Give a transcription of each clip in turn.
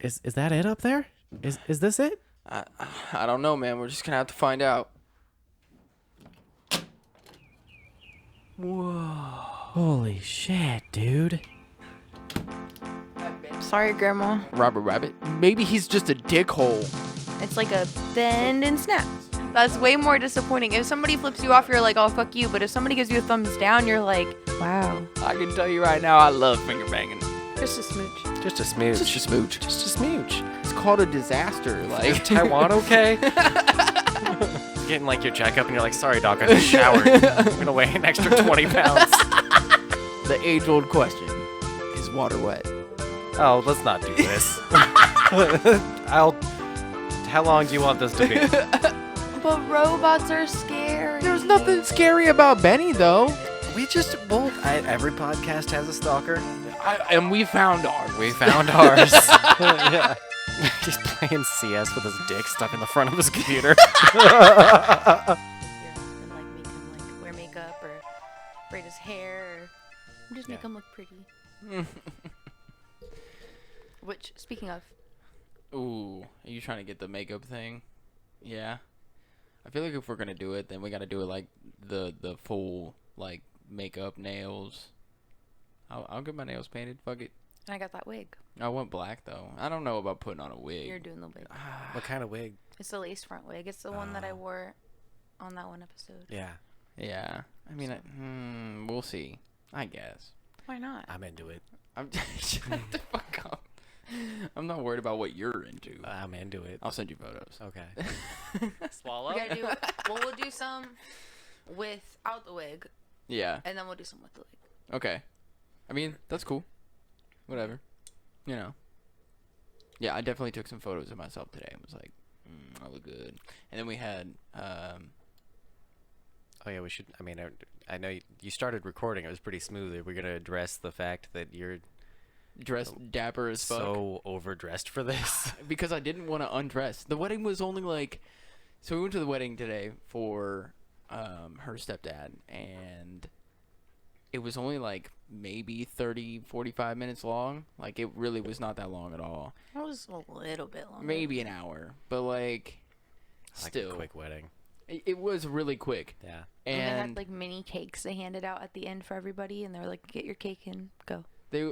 Is that it up there? Is this it? I don't know, man. We're just gonna have to find out. Whoa. Holy shit, dude. Sorry, Grandma. Robert Rabbit? Maybe he's just a dickhole. It's like a bend and snap. That's way more disappointing. If somebody flips you off, you're like, oh, fuck you. But if somebody gives you a thumbs down, you're like, wow. I can tell you right now, I love finger banging. Just a smooch. Just a smooch. Just a smooch. Just a smooch. It's called a disaster. Is Like Taiwan okay? Getting like your checkup and you're like, sorry doc, I just showered. I'm gonna weigh an extra 20 pounds. The age-old question: is water wet? Oh, let's not do this. How long do you want this to be? But robots are scary. There's nothing scary about Benny, though. Every podcast has a stalker. And we found ours. We found ours. Yeah. He's playing CS with his dick stuck in the front of his computer. And like make him like wear makeup or braid his hair or just make him look pretty. Which, speaking of, Ooh, are you trying to get the makeup thing? Yeah. I feel like if we're gonna do it, then we gotta do it like the full like makeup, nails. I'll get my nails painted. Fuck it. and I got that wig. I want black though. I don't know about putting on a wig. You're doing the wig. What kind of wig? It's the lace front wig. It's the one that I wore on that one episode. Yeah, Yeah. I mean, we'll see. I guess. Why not? I'm into it. I'm shut the fuck up. I'm not worried about what you're into. I'm into it. I'll send you photos. Okay. Swallow. We gotta do. Well, we'll do some without the wig, Yeah. and then we'll do some with the wig. Okay. I mean, that's cool. Whatever. You know. Yeah, I definitely took some photos of myself today. I was like, I look good. And then we had, Oh yeah, we should. I mean, I know you started recording. It was pretty smooth. We're gonna address the fact that you're dressed dapper as fuck. so overdressed for this. Because I didn't want to undress. The wedding was only like, so we went to the wedding today for her stepdad, and it was only like maybe 30-45 minutes long. Like, it really was not that long at all. That was a little bit longer. Maybe an hour, but like still Like a quick wedding. it was really quick. Yeah. And they had And like mini cakes they handed out at the end for everybody, and they were like, "Get your cake and go." they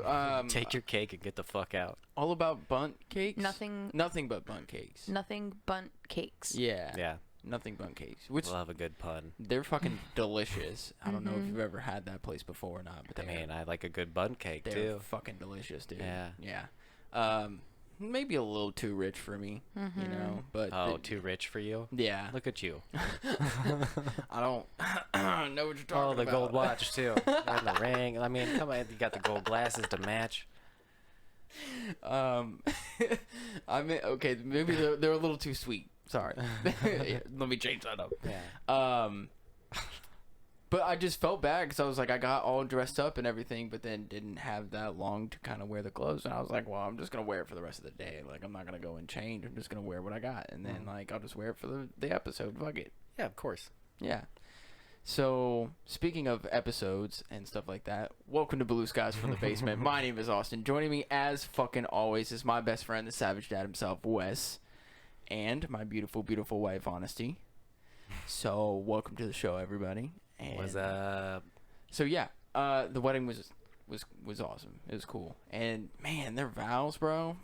Take your cake and get the fuck out. all about bunt cakes. Nothing but bunt cakes. Nothing but cakes. Yeah. Yeah. Nothing bunt cakes, which We'll have a good pun. they're fucking delicious. I don't know if you've ever had that place before or not, but I mean, I like a good bun cake they're too. fucking delicious, dude. Yeah. Yeah. Maybe a little too rich for me, you know, but Oh, too rich for you? yeah. Look at you. I don't know what you're talking Oh, the about. gold watch too, and the ring. I mean, come on, you got the gold glasses to match. I mean, okay, maybe they're a little too sweet. Sorry. Let me change that up. Yeah. But I just felt bad because I was like, I got all dressed up and everything, but then didn't have that long to kind of wear the clothes. And I was like, well, I'm just going to wear it for the rest of the day. Like, I'm not going to go and change. I'm just going to wear what I got. And then, like, I'll just wear it for the episode. Fuck it. Yeah, of course. Yeah. So, speaking of episodes and stuff like that, welcome to Blue Skies from the Basement. My name is Austin. Joining me, as fucking always, is my best friend, the Savage Dad himself, Wes. And my beautiful, beautiful wife, Honesty. So, welcome to the show, everybody. And Was up? so yeah, the wedding was awesome. It was cool. And man, their vows, bro,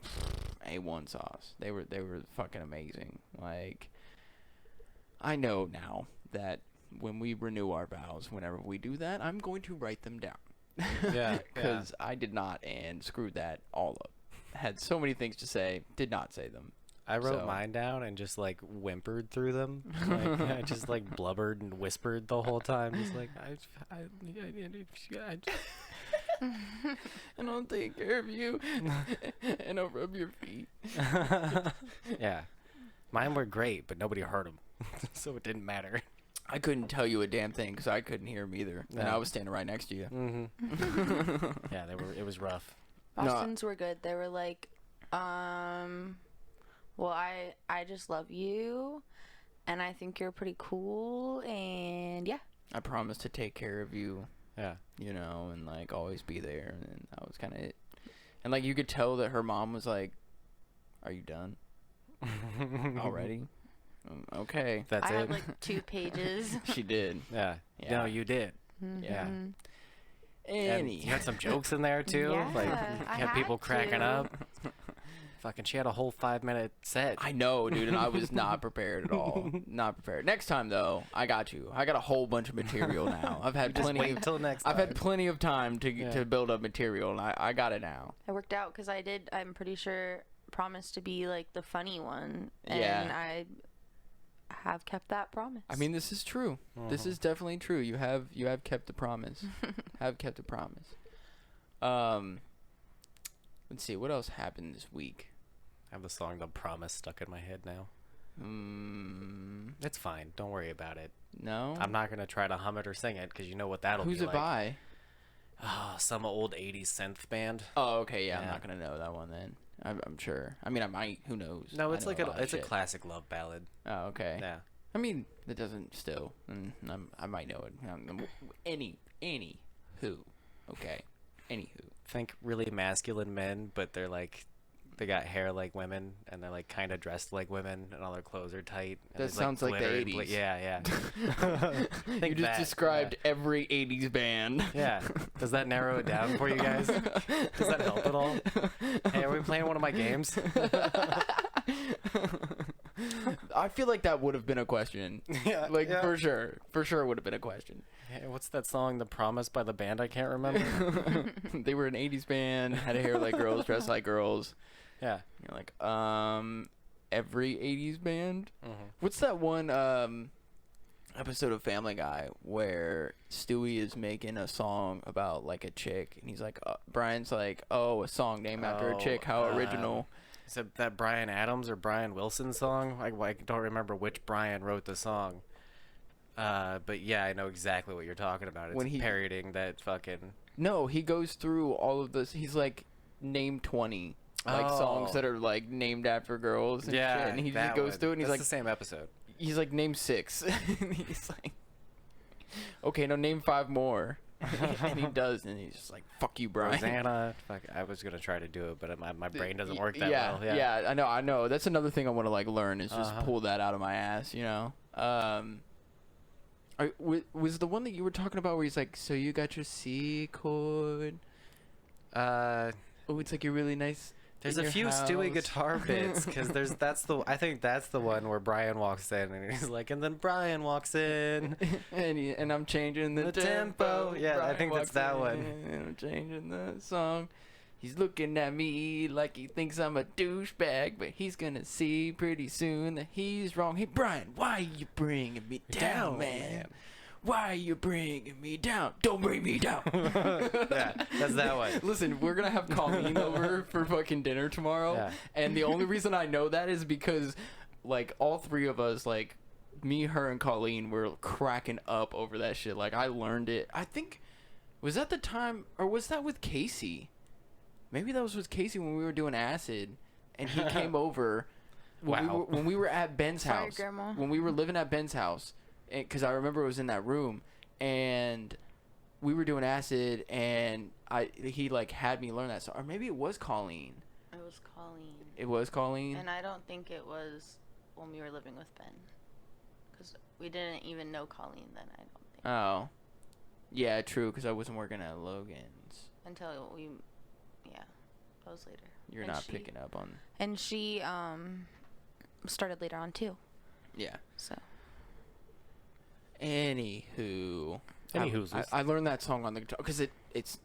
A1 sauce. They were fucking amazing. Like, I know now that when we renew our vows, whenever we do that, I'm going to write them down. Yeah, Because I did not and screwed that all up. Had so many things to say, did not say them. I wrote So- mine down and just like whimpered through them. Like, I just like blubbered and whispered the whole time. Just like And I'll take care of you. And I'll rub your feet. yeah, mine were great, but nobody heard them, so it didn't matter. I couldn't tell you a damn thing because I couldn't hear him either. And Yeah. I was standing right next to you. Mm-hmm. Yeah, they were. It was rough. Boston's were good. They were like, well, I just love you, and I think you're pretty cool, and yeah. I promised to take care of you, Yeah. you know, and like always be there. And that was kind of it. And like you could tell that her mom was like Are you done already? Okay. That's I it. had like 2 pages. She did. Yeah. Yeah. No, you did. Yeah. Mhm. And you had some jokes in there too. Yeah, Like I you had people had cracking to. up. Fucking, she had a whole 5-minute set. I know, dude, and I was not prepared at all. Not prepared. Next time, though, I got you. I got a whole bunch of material now. I've had Just plenty. wait till next time. I've had plenty of time to build up material, and I got it now. It worked out because I'm pretty sure, promised to be like the funny one. And Yeah. I have kept that promise. I mean, this is true. This is definitely true. You have kept the promise. Have kept the promise. Let's see what else happened this week. I have the song "The Promise" stuck in my head now. It's fine. Don't worry about it. No. I'm not gonna try to hum it or sing it because you know what that'll Who's be it like. by? Oh, some old '80s synth band. Oh, okay. Yeah, I'm Yeah. not gonna know that one then. I'm sure. I mean, I might. Who knows? No, I it's know like lot of it's a shit. classic love ballad. Oh, okay. Yeah. I mean, that doesn't still. I might know it. Anywho. Okay. Anywho. Think really masculine men, but they're like, they got hair like women, and they're like kind of dressed like women, and all their clothes are tight. And That there's, sounds like the glitter and 80s. Yeah. You Think just that, described every 80s band. Yeah. Does that narrow it down for you guys? Does that help at all? Hey, are we playing one of my games? I feel like that would have been a question. Yeah. Like, yeah. for sure. For sure would have been a question. Hey, what's that song, "The Promise" by the band? I can't remember. They were an 80s band, had hair like girls, dressed like girls. Yeah. You're like, every 80s band? Mhm. What's that one episode of Family Guy where Stewie is making a song about like a chick, and he's like, Brian's like, oh, a song named after a chick, how original. Is it that Brian Adams or Brian Wilson song? I don't remember which Brian wrote the song. But yeah, I know exactly what you're talking about. It's When he- parodying that fucking... No, he goes through all of this. He's like, name 20 like songs Oh. that are like named after girls and Yeah, shit, and he that just goes one. through it, and he's That's like, the same episode. he's like, name 6. And he's like, okay, now name 5 more. And he does, and he's just like, fuck you, Brian. Rosanna. Fuck, I was gonna try to do it, but my brain doesn't work that yeah, well. Yeah, I know. That's another thing I want to like learn is just Uh-huh. pull that out of my ass, you know. Was the one that you were talking about where he's like, so you got your C chord? Oh, it's like you're really nice. There's in a your few Stewie house." guitar bits because I think that's the one where Brian walks in and he's like, and then Brian walks in. and I'm changing the, The tempo. Yeah, I Brian think that's walks that in, one. And I'm changing the song. He's looking at me like he thinks I'm a douchebag, but he's gonna see pretty soon that he's wrong. Hey, Brian, why are you bringing me down, man? Why are you bringing me down? Don't bring me down. Yeah, that's that one. Listen, we're gonna have Colleen over for fucking dinner tomorrow, Yeah. and the only reason I know that is because, like, all 3 of us, like, me, her, and Colleen were cracking up over that shit. Like, I learned it. I think, was that the time, or was that with Casey? Maybe that was with Casey when we were doing acid, and he came over when we were at Ben's Sorry, house. Grandma. When we were living at Ben's house, because I remember it was in that room, and we were doing acid, and he like had me learn that song, or maybe it was Colleen. It was Colleen. It was Colleen. And I don't think it was when we were living with Ben. Because we didn't even know Colleen then, I don't think. Oh, yeah, true. Because I wasn't working at Logan's. Until we, yeah, that was later. You're And not she- picking up on. And she started later on too. Yeah. So Anywho, Anywho's. I learned that song on the guitar because it's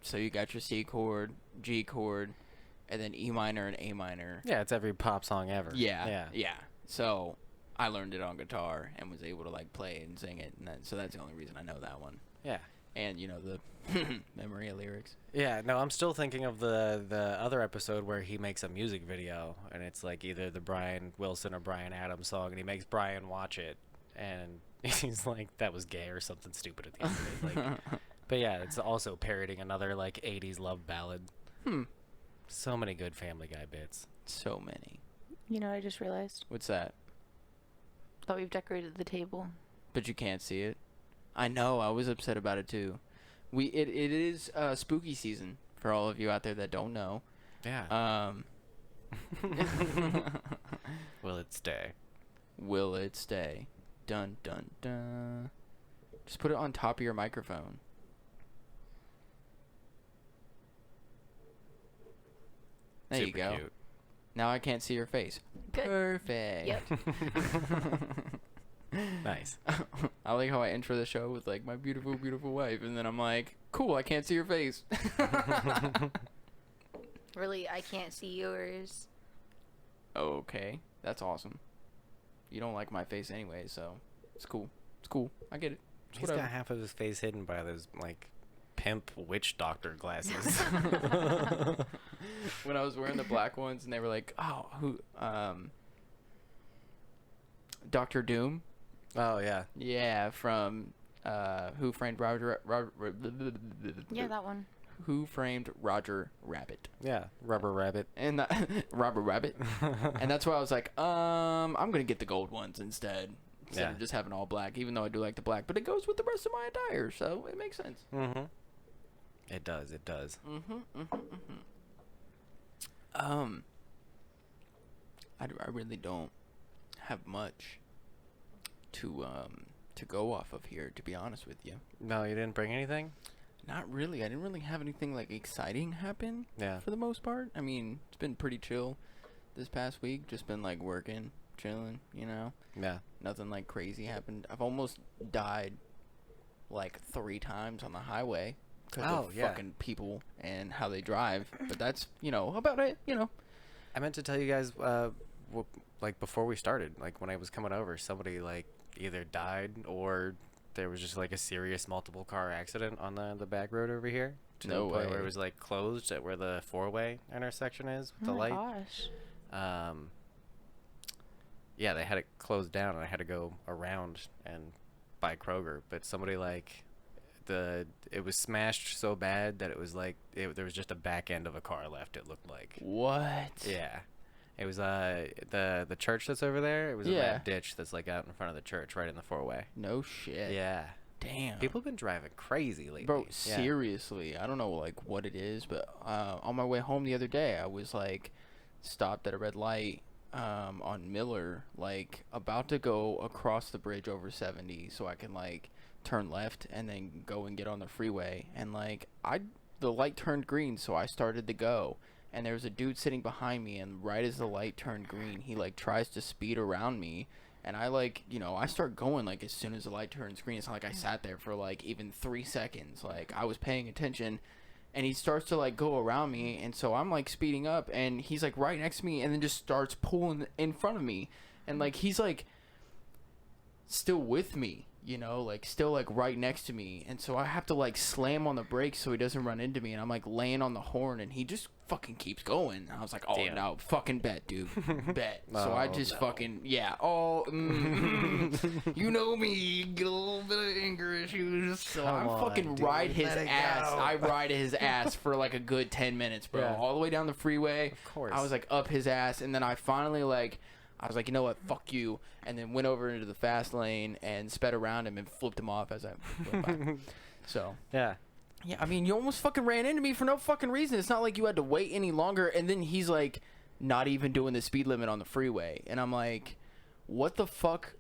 so you got your C chord, G chord, and then E minor and A minor. Yeah, it's every pop song ever. Yeah. So I learned it on guitar and was able to like play it and sing it, and so that's the only reason I know that one. Yeah. And you know the memory of lyrics. Yeah, no, I'm still thinking of the other episode where he makes a music video, and it's like either the Brian Wilson or Brian Adams song, and he makes Brian watch it, and he's like, that was gay or something stupid at the end of it. Like, but yeah, it's also parodying another like 80s love ballad. So many good Family Guy bits. So many. you know what I just realized? What's that? Thought we've decorated the table. But you can't see it. I know. I was upset about it too. It is spooky season for all of you out there that don't know. Yeah. Will it stay? Will it stay? Dun dun dun. Just put it on top of your microphone. There you Super go. cute. Now I can't see your face. Good. Perfect. Yep. Nice. I like how I intro the show with like my beautiful, beautiful wife, and then I'm like, cool, I can't see your face. Really, I can't see yours. Okay, that's awesome. You don't like my face anyway, so it's cool. It's cool. I get it. It's He's whatever. got half of his face hidden by those like pimp witch doctor glasses. When I was wearing the black ones, and they were like, "Oh, who? Dr. Doom." Oh yeah. Yeah, from Who Framed Roger? Yeah, that one. Who Framed Roger Rabbit? Yeah. Rubber rabbit. And Robert Rabbit. And that's why I was like, I'm gonna get the gold ones instead Yeah. of just having all black. Even though I do like the black, but it goes with the rest of my attire, so it makes sense. Mm-hmm. It does. It does. I really don't have much to go off of here, to be honest with you. No, you didn't bring anything? Not really. I didn't really have anything like exciting happen Yeah. for the most part. I mean, it's been pretty chill this past week. Just been like working, chilling, you know. Yeah. Nothing like crazy happened. I've almost died like 3 times on the highway because of fucking people and how they drive. But that's, you know, about it, you know. I meant to tell you guys, like before we started, like when I was coming over, somebody like either died or there was just like a serious multiple car accident on the back road over here. To No the point way. where it was like closed at where the 4-way intersection is with the light. Gosh. Yeah, they had it closed down, and I had to go around and buy Kroger. But somebody like it was smashed so bad that it was like there was just a back end of a car left. It looked like. What? Yeah, it was the church that's over there. It was a Yeah. bad ditch that's like out in front of the church, right in the 4-way. No shit. Yeah, Damn. people have been driving crazy lately. Bro, Yeah. seriously, I don't know like what it is, but on my way home the other day, I was like stopped at a red light on Miller, like about to go across the bridge over 70 so I can like turn left and then go and get on the freeway, and like the light turned green, so I started to go, and there was a dude sitting behind me, and right as the light turned green, he like tries to speed around me. And I like, you know, I start going like as soon as the light turns green. It's not like I sat there for like even 3 seconds. Like I was paying attention, and he starts to like go around me. And so I'm like speeding up, and he's like right next to me, and then just starts pulling in front of me. And like he's like still with me, you know, like still like right next to me. And so I have to like slam on the brakes so he doesn't run into me. And I'm like laying on the horn, and he just fucking keeps going. And I was like, oh Damn. no, fucking bet, dude, bet. So Oh, I just no. fucking you know me, get a little bit of anger issues. So Come I on, fucking dude, ride his let it ass. go. I ride his ass for like a good 10 minutes, bro. Yeah. All the way down the freeway. Of course. I was like up his ass, and then I finally like. I was like, you know what, fuck you, and then went over into the fast lane and sped around him and flipped him off as I went by. So, Yeah. yeah, I mean, you almost fucking ran into me for no fucking reason. It's not like you had to wait any longer, and then he's like, not even doing the speed limit on the freeway, and I'm like, what the fuck?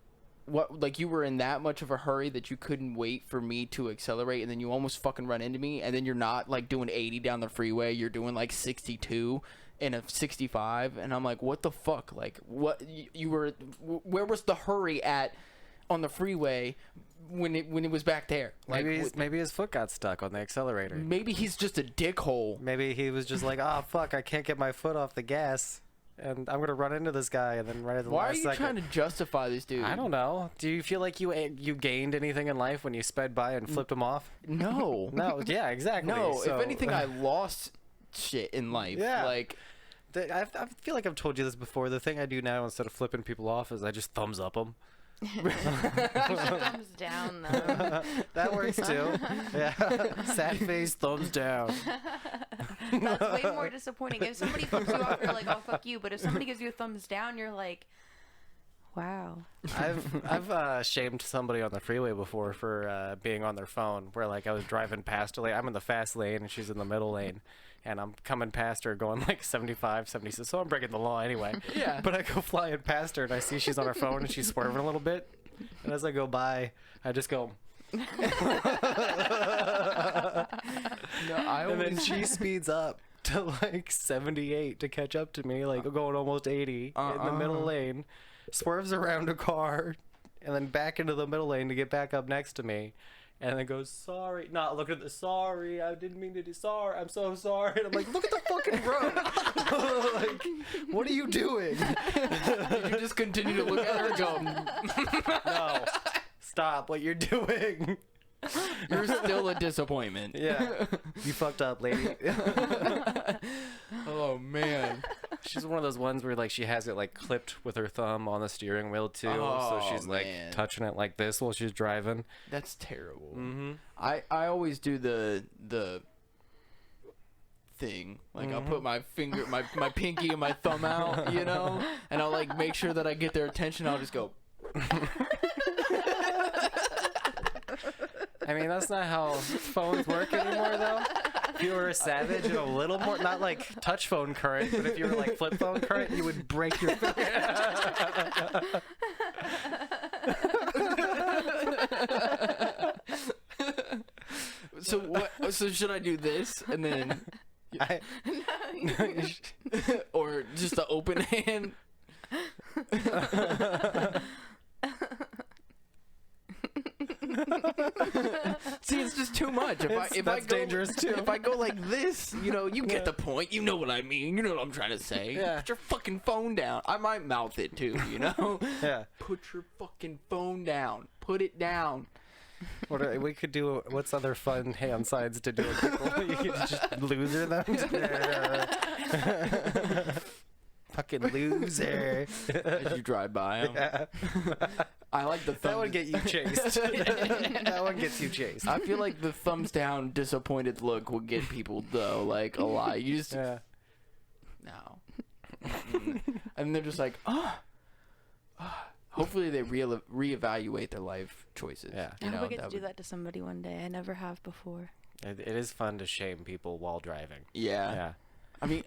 What, like, you were in that much of a hurry that you couldn't wait for me to accelerate, and then you almost fucking run into me, and then you're not like doing 80 down the freeway, you're doing like 62 in a 65, and I'm like, what the fuck? Like, what you were? Where was the hurry at on the freeway when it was back there? Like, Maybe his foot got stuck on the accelerator. maybe he's just a dickhole. Maybe he was just like, oh fuck, I can't get my foot off the gas, and I'm gonna run into this guy, and then right at the Why are last you second. trying to justify this dude? I don't know. Do you feel like you gained anything in life when you sped by and flipped him off? No. No. Yeah. Exactly. No. So, If anything, I lost shit in life. Yeah. Like, I feel like I've told you this before. The thing I do now instead of flipping people off is I just thumbs up them. Thumbs down, though. That works too. Yeah. Sad face, thumbs down. That's way more disappointing. If somebody flips you off, you're like, oh, fuck you. But if somebody gives you a thumbs down, you're like, Wow. I've shamed somebody on the freeway before for being on their phone. Where like I was driving past her, like I'm in the fast lane and she's in the middle lane, and I'm coming past her going like 75, 76. So I'm breaking the law anyway. Yeah. But I go flying past her and I see she's on her phone and she's swerving a little bit. And as I go by, I just go. No, I And then always she speeds up to like 78 to catch up to me, like going almost 80 in the middle lane, swerves around a car, and then back into the middle lane to get back up next to me, and then goes, sorry, not look at the sorry, I didn't mean to do sorry, I'm so sorry. And I'm like, look at the fucking road. Like, what are you doing? you just continue to look at her and go, No, stop what you're doing. you're still a disappointment. Yeah, you fucked up, lady. Oh, man. She's one of those ones where like she has it like clipped with her thumb on the steering wheel too, so Oh, she's like man. touching it like this while she's driving. That's terrible. Mm-hmm. I always do the thing. Like, I'll put my finger, my pinky and my thumb out, you know? And I'll, like, make sure that I get their attention. I'll just go... I mean, that's not how phones work anymore, though. If you were a savage and a little more, not like touch phone current, but if you were like flip phone current, you would break your finger. So what? So should I do this and then, I, or just the open hand? See, it's just too much. If I that's go, dangerous, too. If I go like this, you know, you get the point. You know what I mean. You know what I'm trying to say. Yeah. Put your fucking phone down. I might mouth it too, you know? yeah. Put your fucking phone down. Put it down. We could do, what's other fun hand signs to do? You could just loser them. Fucking loser. As you drive by 'em. Yeah. I like the thumb. That would get you chased. That one gets you chased. I feel like the thumbs down, disappointed look would get people though, like a lot. You just Yeah. no, and they're just like, hopefully they reevaluate their life choices. Yeah. I you hope know, I get to do would- that to somebody one day. I never have before. It is fun to shame people while driving. Yeah. Yeah. I mean,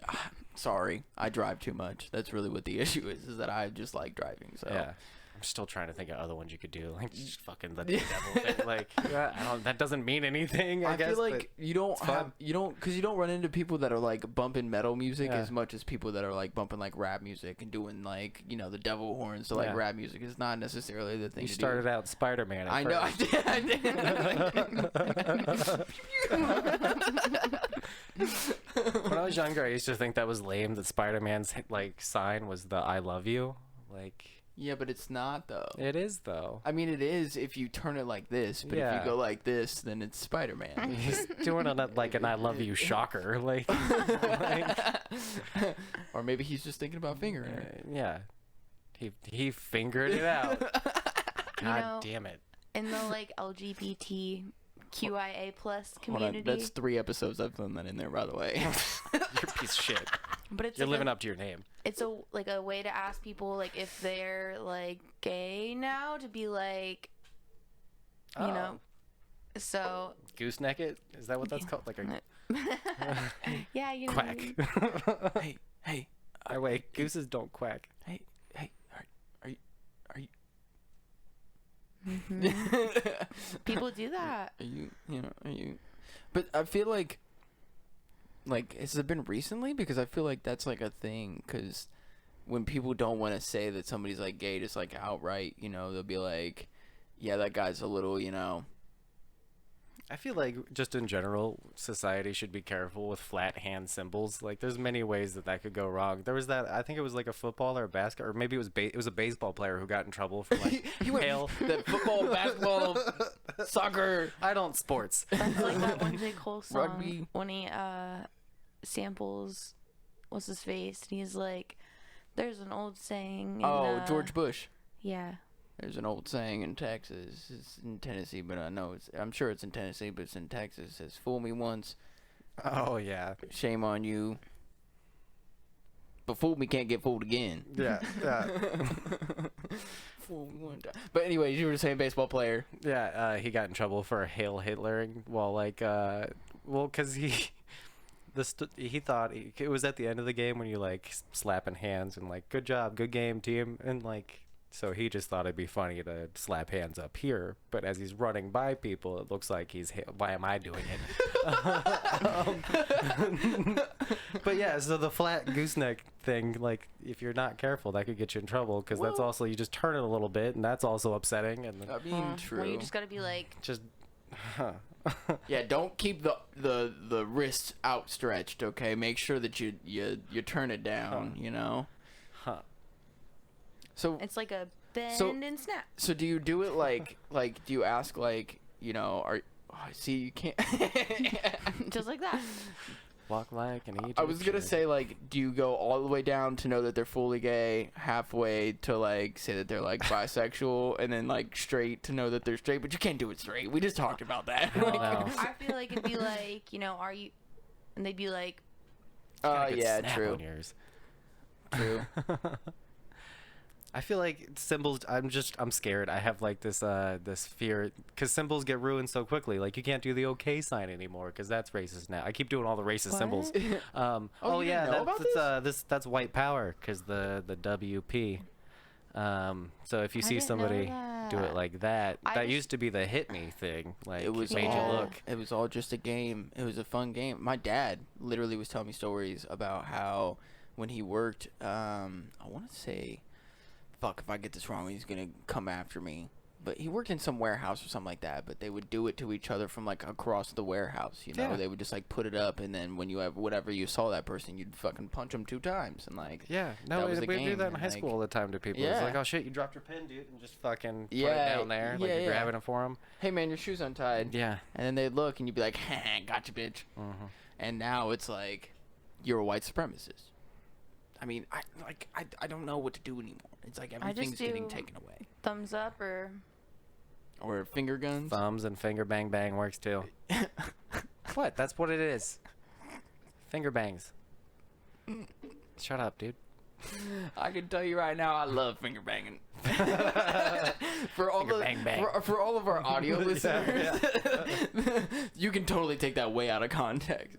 sorry, I drive too much. That's really what the issue is that I just like driving. So Yeah. I'm still trying to think of other ones you could do, like just fucking the devil thing. Like, yeah, I don't. That doesn't mean anything. I guess. feel like you don't it's fun. because you don't run into people that are like bumping metal music Yeah. as much as people that are like bumping like rap music and doing like, you know, the devil horns. So like Yeah. rap music is not necessarily the thing. You to started do. out Spider-Man. I know. I did. When I was younger, I used to think that was lame. That Spider-Man's like sign was the "I love you." Like, Yeah, but it's not though. it is though. I mean, it is if you turn it like this, but if Yeah. you go like this, then it's Spider-Man. He's doing it like an "I love you" shocker. Like, Or maybe he's just thinking about fingering it. yeah. He fingered it out. God know, damn it. In the like LGBTQIA plus Hold on, community, that's 3 episodes I've done that in there, by the way. You're a piece of shit. but it's You're like living up to your name. It's a like a way to ask people like if they're like gay now to be like, you know, so Gooseneck it? Is that what that's called? Like a yeah, you know. quack. hey, Oh, wait, gooses don't quack. hey, are you? People do that. Are you? But I feel like has it been recently? Because I feel like that's like a thing. Because when people don't want to say that somebody's like gay, just like outright, you know, they'll be like, yeah, that guy's a little, you know. I feel like just in general, society should be careful with flat hand symbols. Like, there's many ways that could go wrong. There was that, I think it was like a football or a basket, or maybe it was a baseball player who got in trouble for like He went pale. that football, basketball, soccer. I don't sports. That's like that one J. Cole song Rugby. when he samples what's his face and he's like, "There's an old saying." In, George Bush. Yeah. There's an old saying in Texas. It's in Tennessee, but I'm sure it's in Tennessee, but it's in Texas. It says, "Fool me once, Oh yeah. shame on you." but fooled me can't get fooled again. Yeah, yeah. Fooled me one time. But anyways, you were saying baseball player. Yeah, he got in trouble for Hail Hitlering while because he thought it was at the end of the game when you like slapping hands and like good job, good game, team, and like so he just thought it'd be funny to slap hands up here, but as he's running by people, it looks like why am I doing it? But yeah, so the flat gooseneck thing, like if you're not careful, that could get you in trouble because that's also you just turn it a little bit, and that's also upsetting. And I mean, true. Well, you just gotta be like, just. Yeah, don't keep the wrists outstretched. Okay, make sure that you turn it down. You know. So it's like a bend and snap. So do you do it like do you ask like see you can't Just like that. Walk like an Egyptian. I was gonna say like do you go all the way down to know that they're fully gay, halfway to like say that they're like bisexual, and then like straight to know that they're straight, but you can't do it straight. We just talked about that. No. I feel like it'd be like, are you, and they'd be like, yeah, snap true. on yours. True. I feel like symbols. I'm scared. I have like this fear because symbols get ruined so quickly. Like you can't do the OK sign anymore because that's racist now. I keep doing all the racist symbols. You Yeah, didn't know about that's white power because the WP. So if you see didn't know somebody do it that. like that, I that just- used to be the hit me thing. Like It was made all, you look. It was all just a game. It was a fun game. My dad literally was telling me stories about how when he worked, I want to say, fuck, if I get this wrong, he's gonna come after me. But he worked in some warehouse or something like that. But they would do it to each other from like across the warehouse. You know, Yeah. they would just like put it up, and then when you have whatever you saw that person, you'd fucking punch them 2 times, and like Yeah, that no, was we the do game, that in and, high like- school all the time to people. Yeah. It's like, oh shit, you dropped your pen, dude, and just fucking put Yeah, it down there, like yeah, you're yeah. grabbing it for them. hey man, your shoe's untied. Yeah. And then they'd look, and you'd be like, gotcha, bitch. Mm-hmm. And now it's like, you're a white supremacist. I mean, I don't know what to do anymore. It's like everything's getting do- taken away. thumbs up or Or finger guns. Thumbs and finger bang bang works too. What? That's what it is. Finger bangs. Shut up, dude. I can tell you right now, I love finger banging. For all Finger bang bang. for all of our audio Yeah, listeners, you can totally take that way out of context.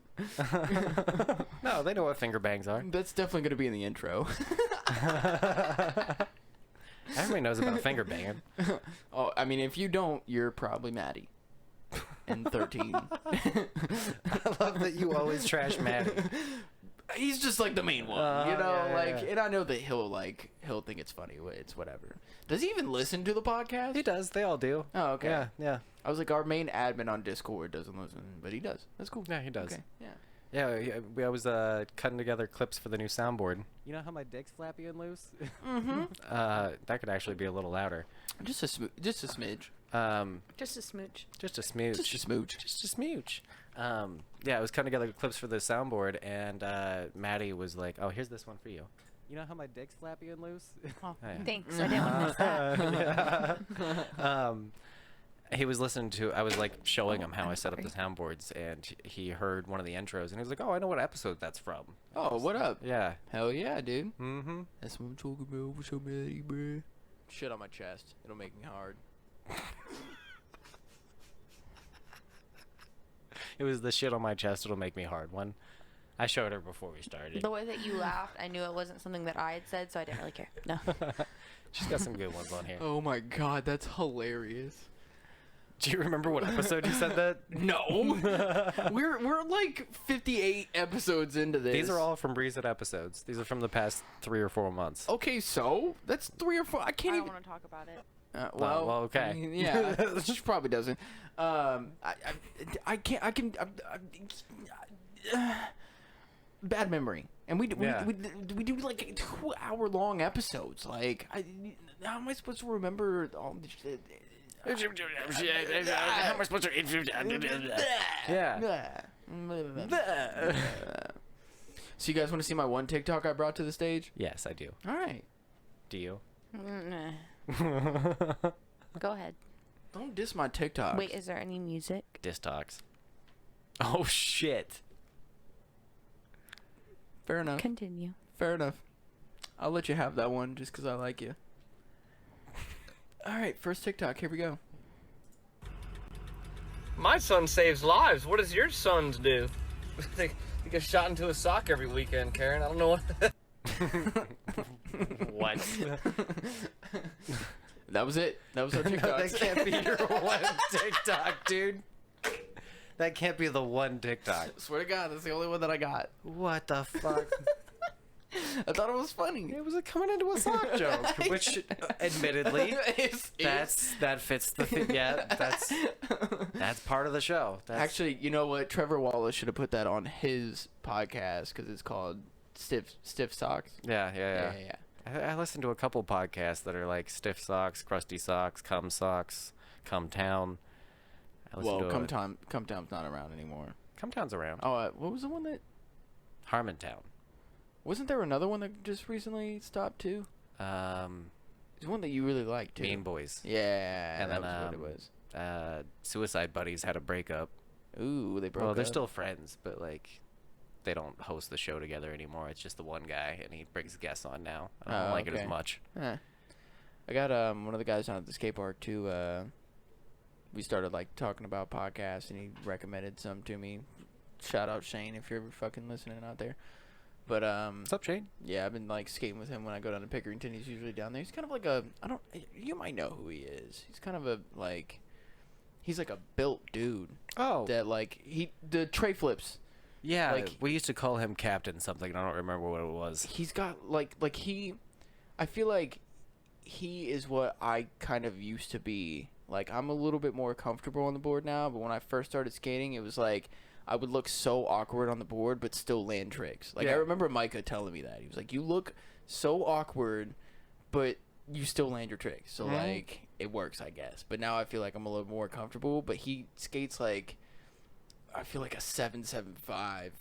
No, they know what finger bangs are. That's definitely gonna be in the intro. Everybody knows about finger banging. Oh, I mean, if you don't, you're probably Maddie. And 13. I love that you always trash Maddie. He's just like the main one, you know. Yeah, like, yeah. and I know that he'll think it's funny. It's whatever. Does he even listen to the podcast? He does. They all do. Oh, okay. Yeah, yeah. I was like, our main admin on Discord doesn't listen, but he does. That's cool. Yeah, he does. Okay. Yeah. Yeah, I was cutting together clips for the new soundboard. You know how my dick's flappy and loose? mm-hmm. That could actually be a little louder. Just a smidge. Just a smooch. Just a smooch. Just a smooch. Just a smooch. Yeah, I was cutting together clips for the soundboard, and Maddie was like, "Oh, here's this one for you. You know how my dick's flappy and loose?" Oh, Yeah. thanks. I didn't want to miss that. Yeah. He was listening to. I was like showing him how I set up the soundboards, and he heard one of the intros, and he was like, "Oh, I know what episode that's from." Oh, what up? Yeah. Hell yeah, dude. Mm-hmm. That's what I'm talking about. What's up, Maddie, bro? Shit on my chest. It'll make me hard. It was the shit on my chest. It'll make me hard one. I showed her before we started. The way that you laughed, I knew it wasn't something that I had said, so I didn't really care. No. She's got some good ones on here. Oh my god, that's hilarious. Do you remember what episode you said that? No. we're like 58 episodes into this. These are all from recent episodes. These are from the past 3 or 4 months. Okay, so that's 3 or 4. I I can't don't even. want to talk about it. well, okay. I mean, yeah, she probably doesn't. I can't. I can. Bad memory, and we Yeah. do like 2-hour-long episodes. Like, how am I supposed to remember all this shit? How am I supposed to? Yeah. So you guys want to see my one TikTok I brought to the stage? Yes, I do. All right. Do you? Go ahead. Don't diss my TikTok. Wait, is there any music? Diss talks. Oh shit. Fair enough. Continue. Fair enough. I'll let you have that one just because I like you. All right, first TikTok. Here we go. My son saves lives. What does your sons do? They get shot into a sock every weekend, Karen. I don't know what. What? That was it. That was our TikTok. That can't be your one TikTok, dude. That can't be the one TikTok. Swear to God, that's the only one that I got. What the fuck? I thought it was funny. It was a coming into a sock joke, which, admittedly, that fits the thing. Yeah, that's part of the show. Actually, you know what? Trevor Wallace should have put that on his podcast because it's called Stiff Socks. Yeah. I listened to a couple podcasts that are like Stiff Socks, Crusty Socks, Cum Socks, Cum Town. Well, Cum Town's not around anymore. Cum Town's around. Oh, what was the one that? Harmontown. Wasn't there another one that just recently stopped too? There's one that you really liked too. Mean Boys. Yeah, And that then, was what it was. Suicide Buddies had a breakup. Ooh, they broke Well, up. they're still friends, but like, they don't host the show together anymore. It's just the one guy, and he brings guests on now. I don't like it as much. I got one of the guys down at the skate park too. We started like talking about podcasts, and he recommended some to me. Shout out Shane if you're ever fucking listening out there. But What's up, Shane? yeah, I've been like skating with him when I go down to Pickerington. He's usually down there. He's kind of like you might know who he is. He's kind of he's like a built dude. Oh, That like the tray flips. yeah. like- We used to call him Captain something. I don't remember what it was. He's got I feel like he is what I kind of used to be. Like, I'm a little bit more comfortable on the board now, but when I first started skating, it was like I would look so awkward on the board but still land tricks. Like, Yeah. I remember Micah telling me that. He was like, you look so awkward but you still land your tricks. So like it works, I guess. But now I feel like I'm a little more comfortable, but he skates like I feel like a 775,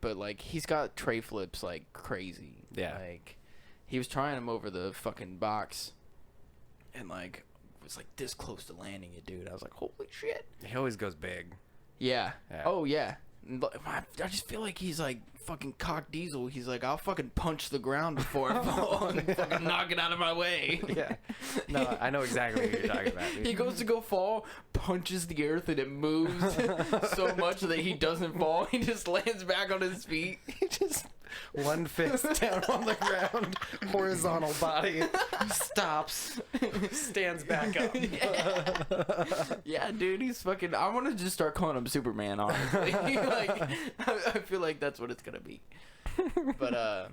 but like he's got tray flips like crazy. Yeah. Like he was trying him over the fucking box and like was like this close to landing it, dude. I was like, holy shit. He always goes big. Yeah. Yeah. Oh yeah. I just feel like he's like fucking cock diesel. He's like, I'll fucking punch the ground before I fall and fucking knock it out of my way. Yeah. No, I know exactly what you're talking about, dude. He goes to go fall, punches the earth, and it moves so much that he doesn't fall. He just lands back on his feet. He just one fist down on the ground, horizontal body, stops, stands back up. Yeah, dude, he's fucking. I want to just start calling him Superman, honestly. Like, I feel like that's what it's gonna be. But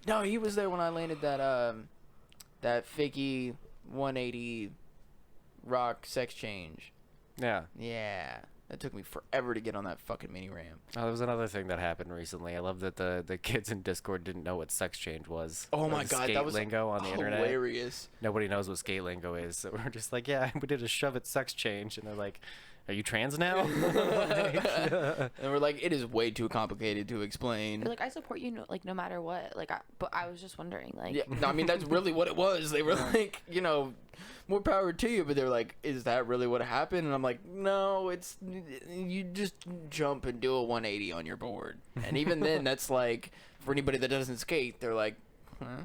no, he was there when I landed that fakey 180 rock sex change. Yeah. Yeah. That took me forever to get on that fucking mini ramp. Oh, there was another thing that happened recently. I love that the kids in Discord didn't know what sex change was. Oh Or my the god, skate that was lingo on the internet. hilarious. Nobody knows what skate lingo is. So we're just like, yeah, we did a shove it sex change, and they're like, are you trans now? And we're like, it is way too complicated to explain. They're like, I support you, no matter what. But I was just wondering, like, Yeah, no, I mean that's really what it was. They were like, more power to you, but they're like, is that really what happened? And I'm like, no, it's you just jump and do a 180 on your board, and even then, that's like for anybody that doesn't skate, they're like, huh,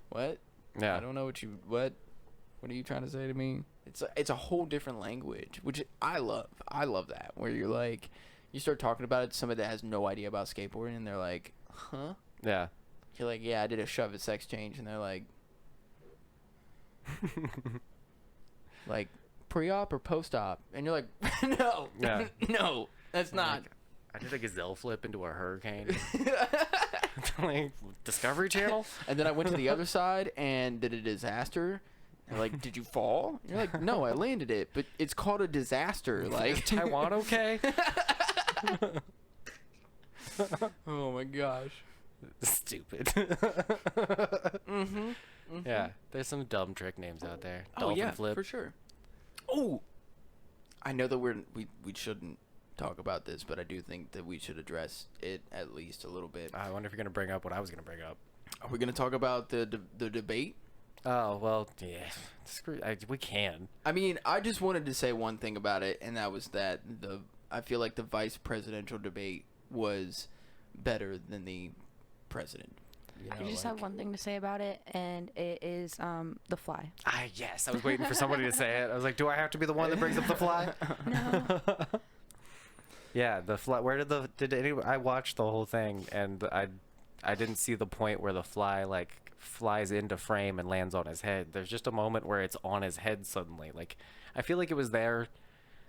what? Yeah. I don't know what are you trying to say to me? It's a whole different language, which I love. I love that where you're like, you start talking about it to somebody that has no idea about skateboarding, and they're like, huh? Yeah. You're like, yeah, I did a shove it sex change, and they're like, like pre-op or post-op, and you're like, no, Yeah. no, that's not. Like, I did a gazelle flip into a hurricane. Like, Discovery Channel? And then I went to the other side and did a disaster. They're like, did you fall? You're like, no, I landed it, but it's called a disaster. Like, Is Taiwan okay? oh my gosh. Stupid. Mm-hmm. Yeah, there's some dumb trick names out there. Oh Dolphin yeah, flip. for sure. Oh, I know that we shouldn't talk about this, but I do think that we should address it at least a little bit. I wonder if you're gonna bring up what I was gonna bring up. Are we gonna talk about the debate? Oh well, yeah. We can. I mean, I just wanted to say one thing about it, and that was that I feel like the vice presidential debate was better than the president. You know, I just like, have one thing to say about it, and it is the fly. Yes, I was waiting for somebody to say it. I was like, do I have to be the one that brings up the fly? No. Yeah, the fly. Where did anyone? I watched the whole thing, and I didn't see the point where the fly like flies into frame and lands on his head. There's just a moment where it's on his head suddenly. Like, I feel like it was there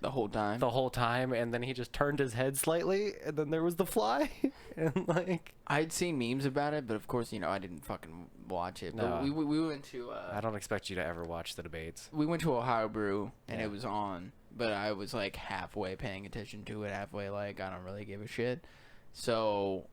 the whole time. the whole time, and then he just turned his head slightly, and then there was the fly, and like I'd seen memes about it, but of course, you know, I didn't fucking watch it. But No. we went to I don't expect you to ever watch the debates. we went to Ohio Brew and Yeah. it was on, but I was like halfway paying attention to it, halfway like I don't really give a shit. So,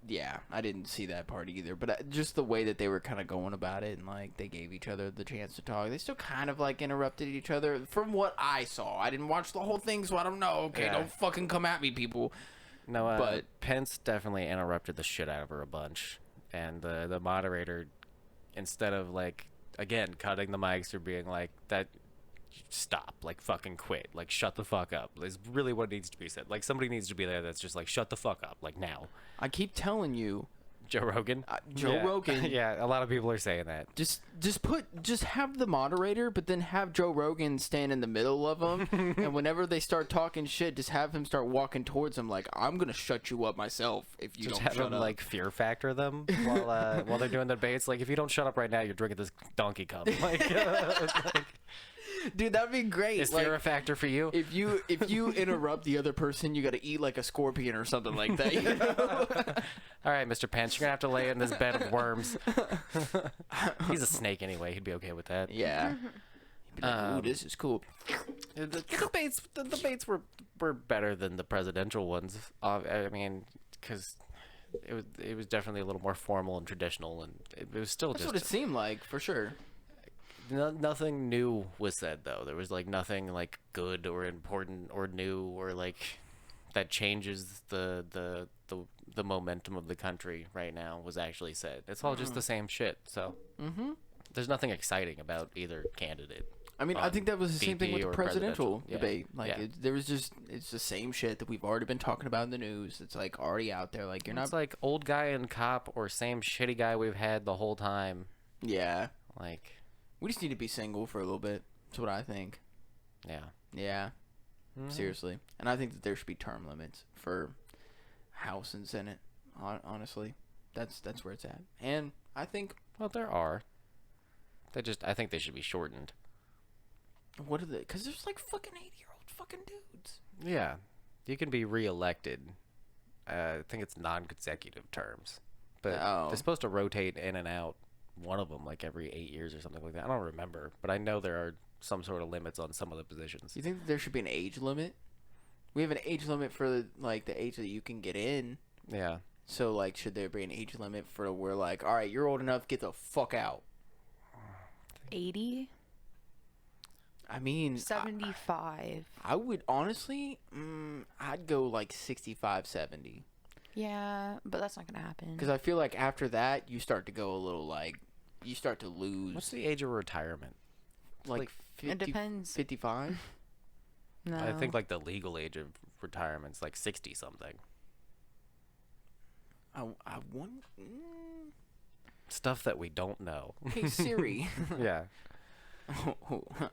yeah, I didn't see that part either. But just the way that they were kind of going about it, and like they gave each other the chance to talk. They still kind of like interrupted each other. From what I saw, I didn't watch the whole thing, so I don't know. Okay, Yeah. don't fucking come at me, people. No, But- Pence definitely interrupted the shit out of her a bunch, and the moderator, instead of like again cutting the mics or being like that, stop, like fucking quit, like shut the fuck up, is really what needs to be said. Like somebody needs to be there that's just like shut the fuck up, like now. I keep telling you, Joe Rogan. Joe Yeah. Rogan. Yeah, a lot of people are saying that. Just have the moderator, but then have Joe Rogan stand in the middle of them, and whenever they start talking shit, just have him start walking towards them like, I'm gonna shut you up myself if you Just don't have shut them up. like fear factor them while they're doing the debates. Like if you don't shut up right now, you're drinking this donkey cum. Like, Dude, that'd be great. is Like, fear a factor for you? if you interrupt the other person, you gotta eat like a scorpion or something like that. You know? All right, Mr. Pence, you're gonna have to lay in this bed of worms. He's a snake anyway. He'd be okay with that. Yeah. You'd be like, ooh, this is cool. The debates were better than the presidential ones. I mean, because it was definitely a little more formal and traditional, and it was still That's just what it seemed like, for sure. nothing new was said though. There was like nothing like good or important or new or like that changes the momentum of the country right now was actually said. It's all just the same shit. So there's nothing exciting about either candidate. I mean, I on think that was the same thing VP with the or presidential Yeah. debate. Like, Yeah. it's the same shit that we've already been talking about in the news. It's like already out there. Like, you're It's not. like old guy and cop or same shitty guy we've had the whole time. Yeah. Like, We just need to be single for a little bit. That's what I think. yeah. Yeah. Seriously. And I think that there should be term limits for House and Senate. Honestly, that's where it's at. And I think, Well, there are. I think they should be shortened. what are they? Because there's like fucking 80-year-old fucking dudes. Yeah. You can be reelected. I think it's non-consecutive terms. But Oh. they're supposed to rotate in and out one of them like every 8 years or something like that. I don't remember, but I know there are some sort of limits on some of the positions. You think that there should be an age limit? We have an age limit for like the age that you can get in. Yeah. So like, should there be an age limit for where like, all right, you're old enough, get the fuck out? 80, I mean, 75. I would honestly, I'd go like 65, 70. Yeah, but that's not gonna happen. Because I feel like after that, you start to go a little like, you start to lose. What's the age of retirement? like 50, It depends. 55? No. I think like the legal age of retirement's like 60 something. I want. Stuff that we don't know. Hey Siri, Yeah.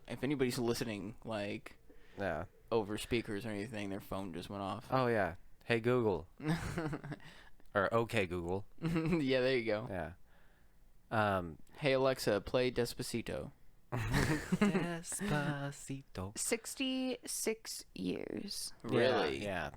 if anybody's listening, like Yeah. over speakers or anything, their phone just went off. Oh yeah. Hey Google. Or okay Google. Yeah, there you go. Yeah. Hey Alexa, play Despacito. Despacito. 66 years. Really? Yeah.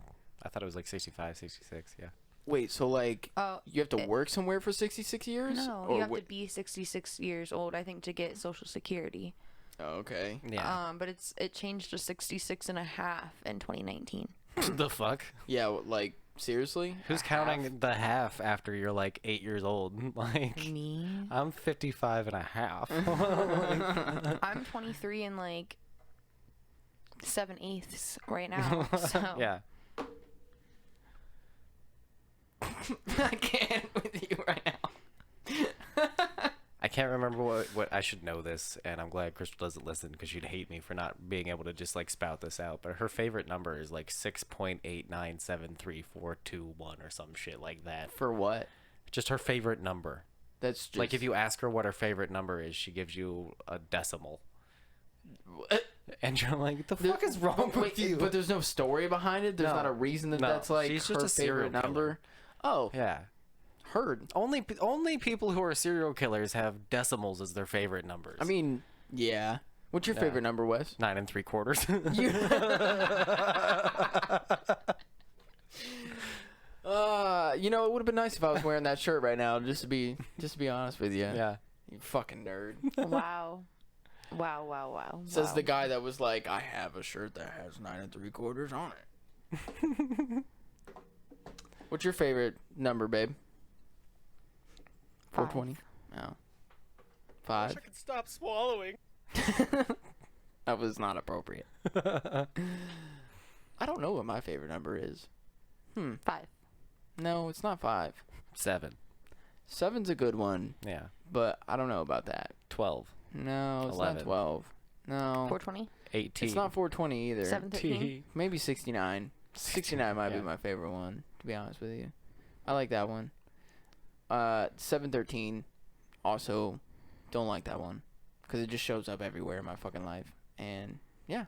I thought it was like 65, 66. Yeah. Wait, so like Oh, you have to work somewhere for 66 years? no, Or you have wait- to be 66 years old, I think, to get Social Security. Oh, okay. Yeah. But it changed to 66 and a half in 2019. The fuck? Yeah, like seriously? Who's counting the half after you're like 8 years old? Like Me? I'm 55 and a half. I'm 23 and like 7/8 right now. So Yeah. I can't with you right now. I can't remember what I should know this, and I'm glad Crystal doesn't listen because she'd hate me for not being able to just like spout this out. But her favorite number is like 6.8973421 or some shit like that. For what? Just her favorite number. That's just... Like if you ask her what her favorite number is, she gives you a decimal. And you're like, the fuck is wrong with you? But there's no story behind it? There's No. not a reason that No. that's like She's her just a serial favorite number? Oh, Yeah. heard. Only people who are serial killers have decimals as their favorite numbers. I mean, yeah. What's your favorite number, Wes? 9 3/4. You know, it would have been nice if I was wearing that shirt right now, just to be honest with you. Yeah. You fucking nerd. Wow. Wow. Says wow. the guy that was like, I have a shirt that has 9 3/4 on it. What's your favorite number, babe? 420? No. 5? could stop swallowing. That was not appropriate. I don't know what my favorite number is. 5. No, it's not 5. 7. 7's a good one, Yeah. but I don't know about that. 12. No, it's 11. not 12. No. 420. 18. It's not 420 either. 713. Maybe 69. 69 might yeah. be my favorite one, to be honest with you. I like that one. 713, also don't like that one. Because it just shows up everywhere in my fucking life. And, yeah,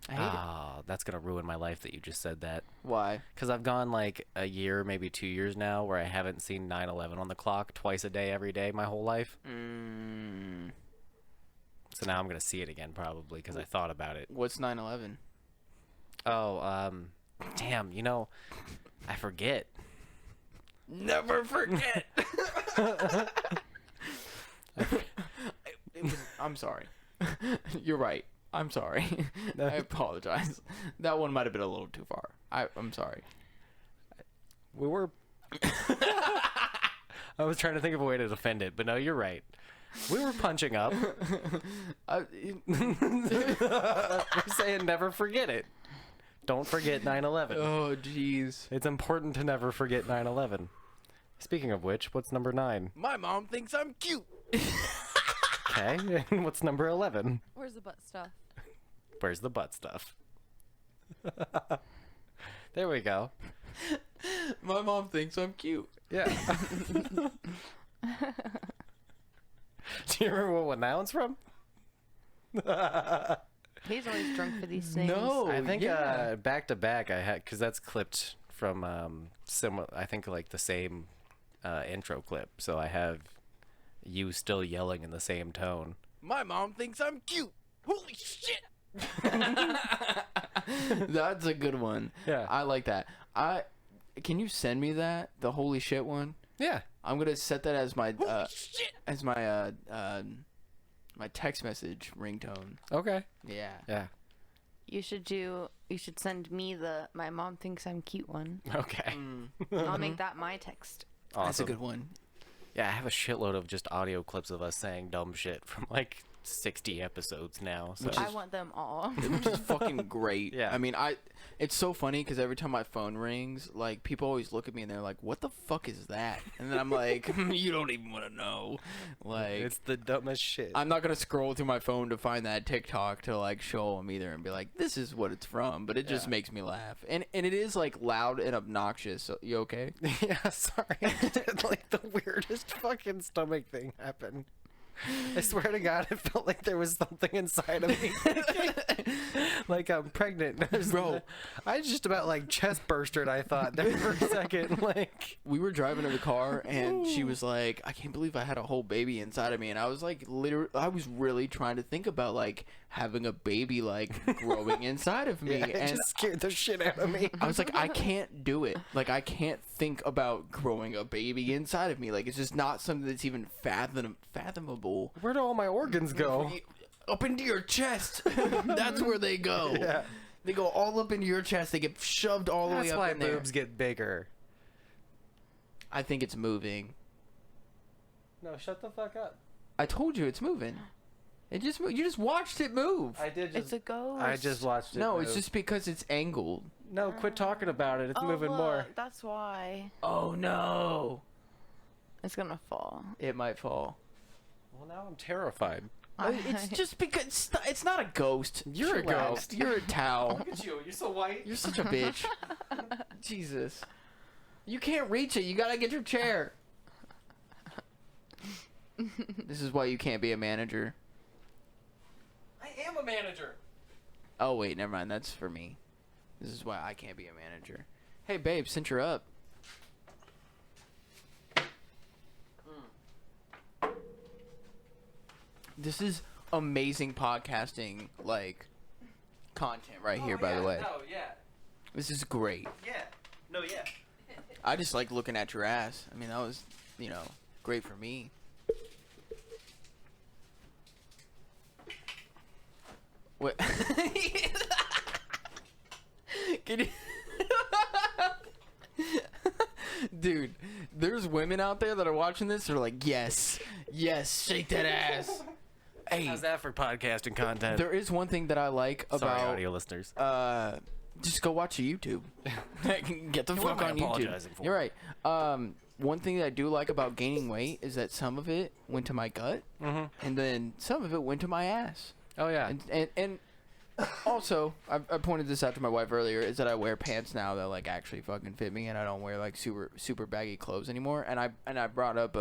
I hate it. Oh, that's going to ruin my life that you just said that. Why? Because I've gone like a year, maybe 2 years now, where I haven't seen 9/11 on the clock twice a day, every day, my whole life. So now I'm going to see it again, probably, because I thought about it. What's 9/11? Oh, damn, you know, I forget. Never forget. I'm sorry. You're right. I'm sorry. I apologize. That one might have been a little too far. I'm sorry. We were... I was trying to think of a way to defend it, but no, you're right. We were punching up. We're saying never forget it. Don't forget 9/11. Oh, jeez. It's important to never forget 9/11. Speaking of which, what's number 9? My mom thinks I'm cute. Okay, and what's number 11? Where's the butt stuff? Where's the butt stuff? There we go. My mom thinks I'm cute. Yeah. Do you remember what one that one's from? He's always drunk for these things. No. I think yeah. back to back I had, because that's clipped from similar, I think like the same intro clip. So I have you still yelling in the same tone. My mom thinks I'm cute. Holy shit. That's a good one. Yeah. I like that. Can you send me that? The holy shit one? Yeah. I'm gonna set that as my my text message ringtone. Okay. Yeah. Yeah. You should send me the my mom thinks I'm cute one. Okay. I'll make that my text. Awesome. That's a good one. Yeah, I have a shitload of just audio clips of us saying dumb shit from like 60 episodes now. So. I want them all. Which is fucking great. Yeah. I mean, it's so funny because every time my phone rings, like, people always look at me and they're like, what the fuck is that? And then I'm like, you don't even want to know. Like, It's the dumbest shit. I'm not going to scroll through my phone to find that TikTok to, like, show them either and be like, this is what it's from. But it just Yeah. makes me laugh. And it is, like, loud and obnoxious. So, you okay? Yeah, sorry. I did like the weirdest fucking stomach thing happen. I swear to God, it felt like there was something inside of me. Like I'm pregnant. Bro. I just about like chest bursted, I thought, there for a second. Like, We were driving in the car and she was like, I can't believe I had a whole baby inside of me. And I was like, I was really trying to think about like having a baby like growing inside of me. yeah, it And just scared the shit out of me. I was like, I can't do it. Like, I can't think about growing a baby inside of me. Like, it's just not something that's even fathomable. Where do all my organs go? Up into your chest. That's where they go. Yeah. They go all up into your chest. They get shoved all the way That's up why in there. boobs get bigger. I think it's moving. No, shut the fuck up. I told you it's moving. It just you just watched it move. I did It's a ghost. I just watched it. No, move. it's just because it's angled. No, quit talking about it. It's Oh, moving more. look, that's why. Oh no. It's gonna fall. It might fall. Well, now I'm terrified. It's just because it's not a ghost. You're a Chill out. ghost. You're a towel. Look at you. You're so white. You're such a bitch. Jesus. You can't reach it. You gotta get your chair. This is why you can't be a manager. I am a manager. Oh, wait, never mind. That's for me. This is why I can't be a manager. Hey, babe, since you're up. This is amazing podcasting, like, content right here, by the way. No, yeah. This is great. Yeah. No, yeah. I just like looking at your ass. I mean, that was, great for me. What? Can you... Dude, there's women out there that are watching this. They're like, yes, shake that ass. Hey, How's that for podcasting content? there is one thing that I like Sorry, about audio listeners. just go watch a YouTube. Get the What fuck am I on YouTube. apologizing for? You're right. One thing that I do like about gaining weight is that some of it went to my gut, and then some of it went to my ass. Oh yeah. And also, I pointed this out to my wife earlier, is that I wear pants now that like actually fucking fit me, and I don't wear like super baggy clothes anymore. And I brought up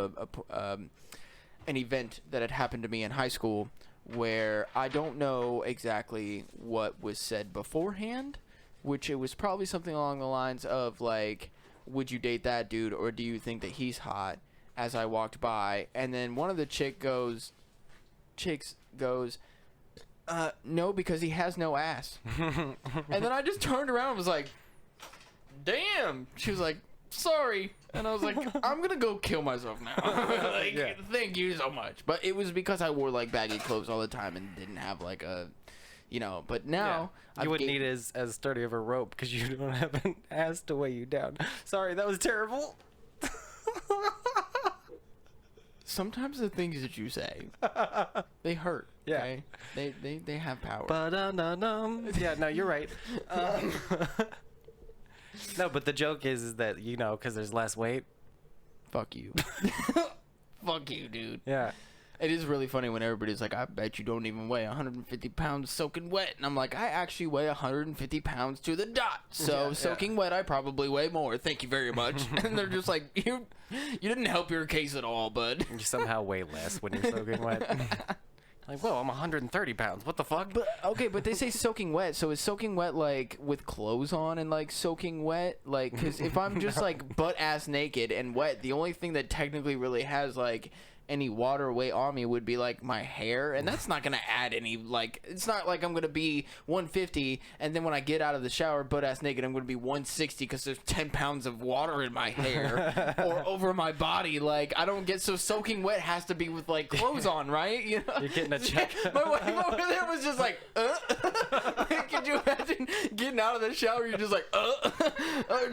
an event that had happened to me in high school where I don't know exactly what was said beforehand, which it was probably something along the lines of like, would you date that dude, or do you think that he's hot? As I walked by, and then one of the chicks goes, no, because he has no ass. And then I just turned around and was like, damn. She was like, sorry. And I was like, I'm gonna go kill myself now. Like, Yeah. Thank you so much. But it was because I wore like baggy clothes all the time and didn't have like a, but now You wouldn't need as sturdy of a rope because you don't have an ass to weigh you down. Sorry, that was terrible. Sometimes the things that you say, they hurt. Yeah. Okay? They have power. Ba-dum-dum-dum. Yeah, no, you're right. No, but the joke is that, because there's less weight. Fuck you. Fuck you, dude. Yeah. It is really funny when everybody's like, I bet you don't even weigh 150 pounds soaking wet. And I'm like, I actually weigh 150 pounds to the dot. So Yeah, soaking wet, I probably weigh more. Thank you very much. And they're just like, you didn't help your case at all, bud. You somehow weigh less when you're soaking wet. Like, whoa, I'm 130 pounds. What the fuck? But they say soaking wet. So is soaking wet like with clothes on and like soaking wet? Like, because if I'm just like butt ass naked and wet, the only thing that technically really has like any water weight on me would be like my hair, and that's not gonna add any, like, it's not like I'm gonna be 150 and then when I get out of the shower butt ass naked I'm gonna be 160 because there's 10 pounds of water in my hair or over my body. Like, I don't get, so soaking wet has to be with like clothes on, right? You're getting a check. My wife over there was just like, Like, could you imagine getting out of the shower? You're just like, oh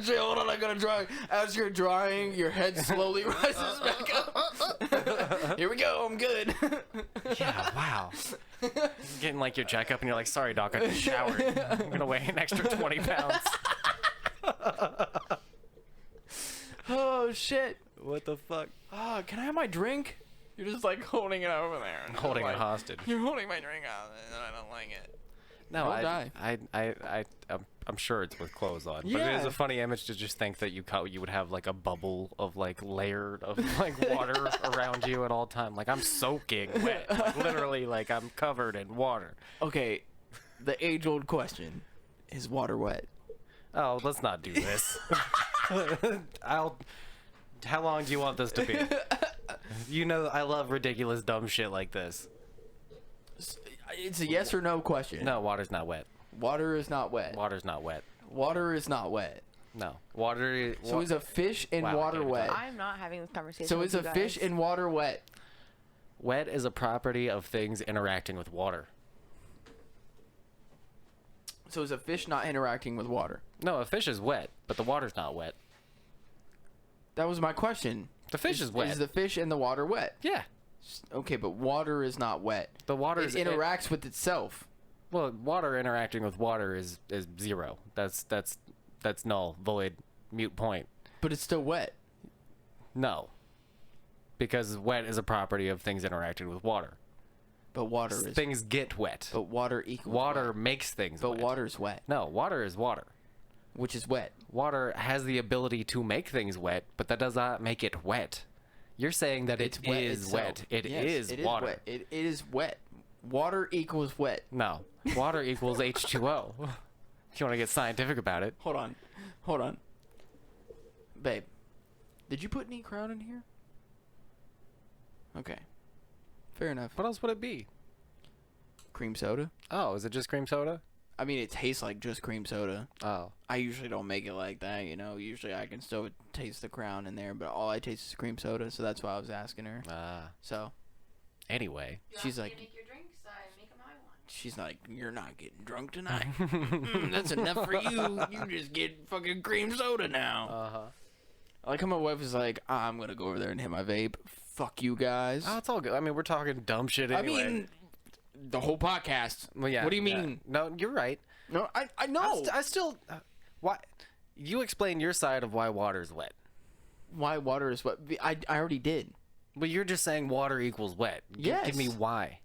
shit, hold on, I gotta dry. As you're drying, your head slowly rises back up. Here we go, I'm good. Yeah, wow. Getting like your checkup and you're like, sorry doc, I just showered. I'm gonna weigh an extra 20 pounds. Oh shit. What the fuck? Oh, can I have my drink? You're just like holding it over there. And Holding like, it hostage. You're holding my drink out and I don't like it. No, Don't die. I'm sure it's with clothes on. But it Yeah. is a funny image to just think that you would have like a bubble of like layered of like water around you at all time. Like, I'm soaking wet. Like, literally, like I'm covered in water. Okay, the age-old question, is water wet? Oh, let's not do this. How long do you want this to be? You know I love ridiculous dumb shit like this. It's a yes or no question. No, water's not wet. Water is not wet. Water's not wet. Water is not wet. No. Water. So is a fish in Wow, I water gave it wet? time. I'm not having this conversation. So with is you a fish guys. in water wet? Wet is a property of things interacting with water. So is a fish not interacting with water? No, a fish is wet, but the water's not wet. That was my question. The fish is wet. Is the fish in the water wet? Yeah. Okay, but water is not wet. The water It interacts with itself. Well, water interacting with water is zero. That's null, void, mute point. But it's still wet. No. Because wet is a property of things interacting with water. But water is. Things get wet. But water equals Water wet. makes things But wet. water's wet, No, water is water. which is wet. Water has the ability to make things wet, but that does not make it wet. You're saying that It's it wet is itself. wet. It Yes, is it water. wet. It is wet. Water equals wet. No. Water equals H2O. If you want to get scientific about it. Hold on. Babe, did you put any Crown in here? Okay. Fair enough. What else would it be? Cream soda? Oh, is it just cream soda? I mean, it tastes like just cream soda. Oh. I usually don't make it like that, you know. Usually I can still taste the Crown in there, but all I taste is cream soda, so that's why I was asking her. So, Anyway. she's like, Make your drinks, make them I want. she's like, you're not getting drunk tonight. That's enough for you. You just get fucking cream soda now. Uh-huh. I like how my wife is like, I'm gonna go over there and hit my vape. Fuck you guys. Oh, it's all good. I mean, we're talking dumb shit anyway. I mean, the whole podcast. Well, yeah. What do you yeah. mean? No, you're right. No, I know. I still... why? You explain your side of why water's wet. Why water is wet? I already did. But you're just saying water equals wet. Yes. Give me why.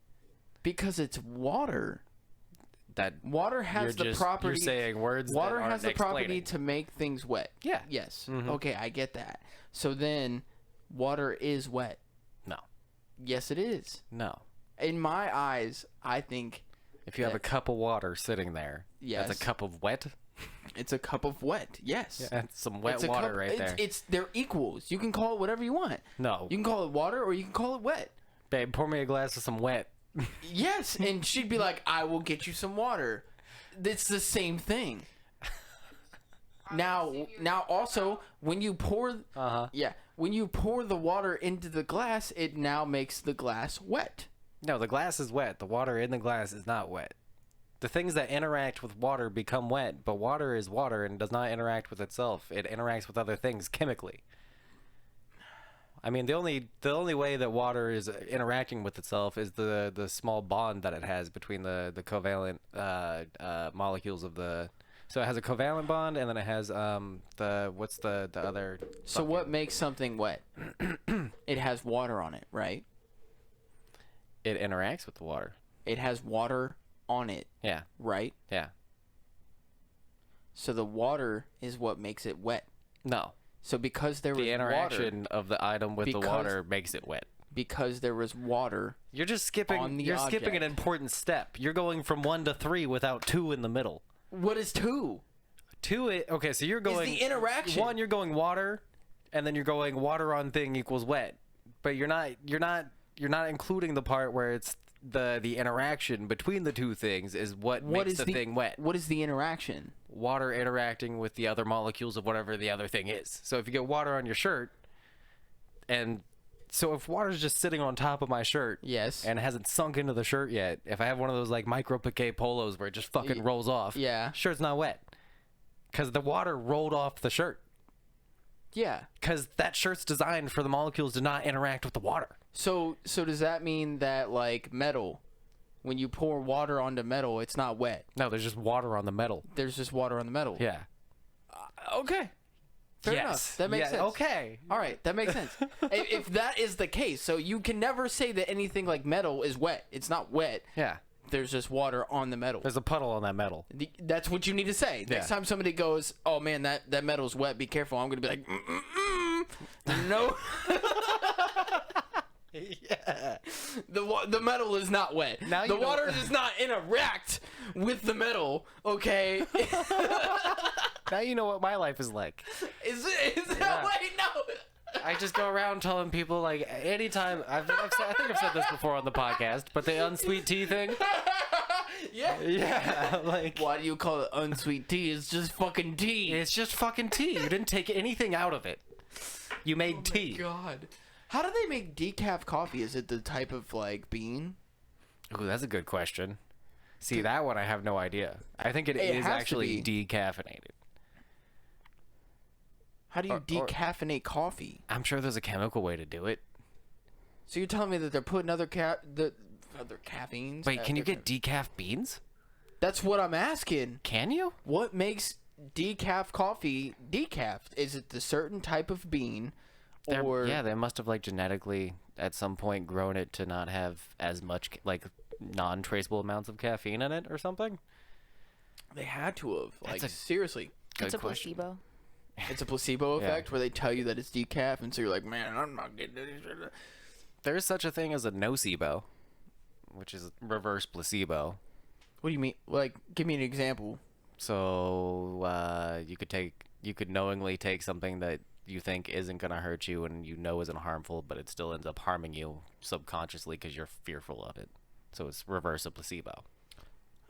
Because it's water. That Water has the property. You're saying words Water that has aren't the property explaining. to make things wet. Yeah. Yes. Mhm. Okay, I get that. So then, water is wet. No. Yes, it is. No. In my eyes, I think If you have a cup of water sitting there, Yes. that's a cup of wet. it's a cup of wet. Yes. That's some wet It's a water cup- right there. They're equals. You can call it whatever you want. No. You can call it water or you can call it wet. Babe, pour me a glass of some wet. Yes, and she'd be like, "I will get you some water." It's the same thing. Now also when you pour Uh-huh. when you pour the water into the glass, it now makes the glass wet. No, the glass is wet. The water in the glass is not wet. The things that interact with water become wet, but water is water and does not interact with itself. It interacts with other things chemically. I mean, the only way that water is interacting with itself is the small bond that it has between the covalent molecules of the. So it has a covalent bond, and then it has what's the other. So what makes something wet? It has water on it, right? It interacts with the water. It has water on it, Yeah, right? yeah. So the water is what makes it wet. No, So because there was the water, interaction of the item with the water makes it wet. because there was water. You're just skipping. On the You're skipping an object. important step. You're going from 1 to 3 without 2 in the middle. What is two? 2. Okay, so you're going. the interaction. 1, you're going water, and then you're going water on thing equals wet. But you're not including the part where it's the interaction between the two things is what makes is the thing wet. What is the interaction? Water interacting with the other molecules of whatever the other thing is. So if you get water on your shirt, and so if water's just sitting on top of my shirt, Yes. and it hasn't sunk into the shirt yet, if I have one of those like micro piqué polos where it just fucking rolls off, yeah. shirt's not wet, because the water rolled off the shirt. Yeah. Because that shirt's designed for the molecules to not interact with the water. So does that mean that like metal, when you pour water onto metal, it's not wet? No, there's just water on the metal. There's just water on the metal. Yeah. Okay. Fair Yes. enough. That makes Yeah, sense. okay. All right, that makes sense. If that is the case, so you can never say that anything like metal is wet. It's not wet. Yeah. There's just water on the metal. There's a puddle on that metal. That's what you need to say. Next time somebody goes, "Oh man, that metal's wet. Be careful." I'm gonna be like, "No." Yeah. The metal is not wet. Now the you know- water does not interact with the metal. Okay. Now you know what my life is like. Is that Yeah. wait no? I just go around telling people, like, anytime I think I've said this before on the podcast, but the unsweet tea thing. Yeah. Yeah, like, Why do you call it unsweet tea? It's just fucking tea. it's just fucking tea. You didn't take anything out of it. You made tea. God. How do they make decaf coffee? Is it the type of like bean? Ooh, that's a good question. See, that one I have no idea. I think it is has to actually be. decaffeinated. How do you Or- decaffeinate coffee? I'm sure there's a chemical way to do it. So you're telling me that they're putting other caffeines? Wait, can you get decaf beans? That's what I'm asking. Can you? What makes decaf coffee decaf? Is it the certain type of bean, or Yeah, they must have like genetically at some point grown it to not have as much like non-traceable amounts of caffeine in it or something. they had to have? Like That's a- seriously. Good It's a question. placebo. It's a placebo effect where they tell you that it's decaf, and so you're like, man, I'm not getting it. There is such a thing as a nocebo, which is reverse placebo. What do you mean? Like, give me an example. So you could knowingly take something that you think isn't gonna hurt you and you know isn't harmful, but it still ends up harming you subconsciously because you're fearful of it. So it's reverse a placebo.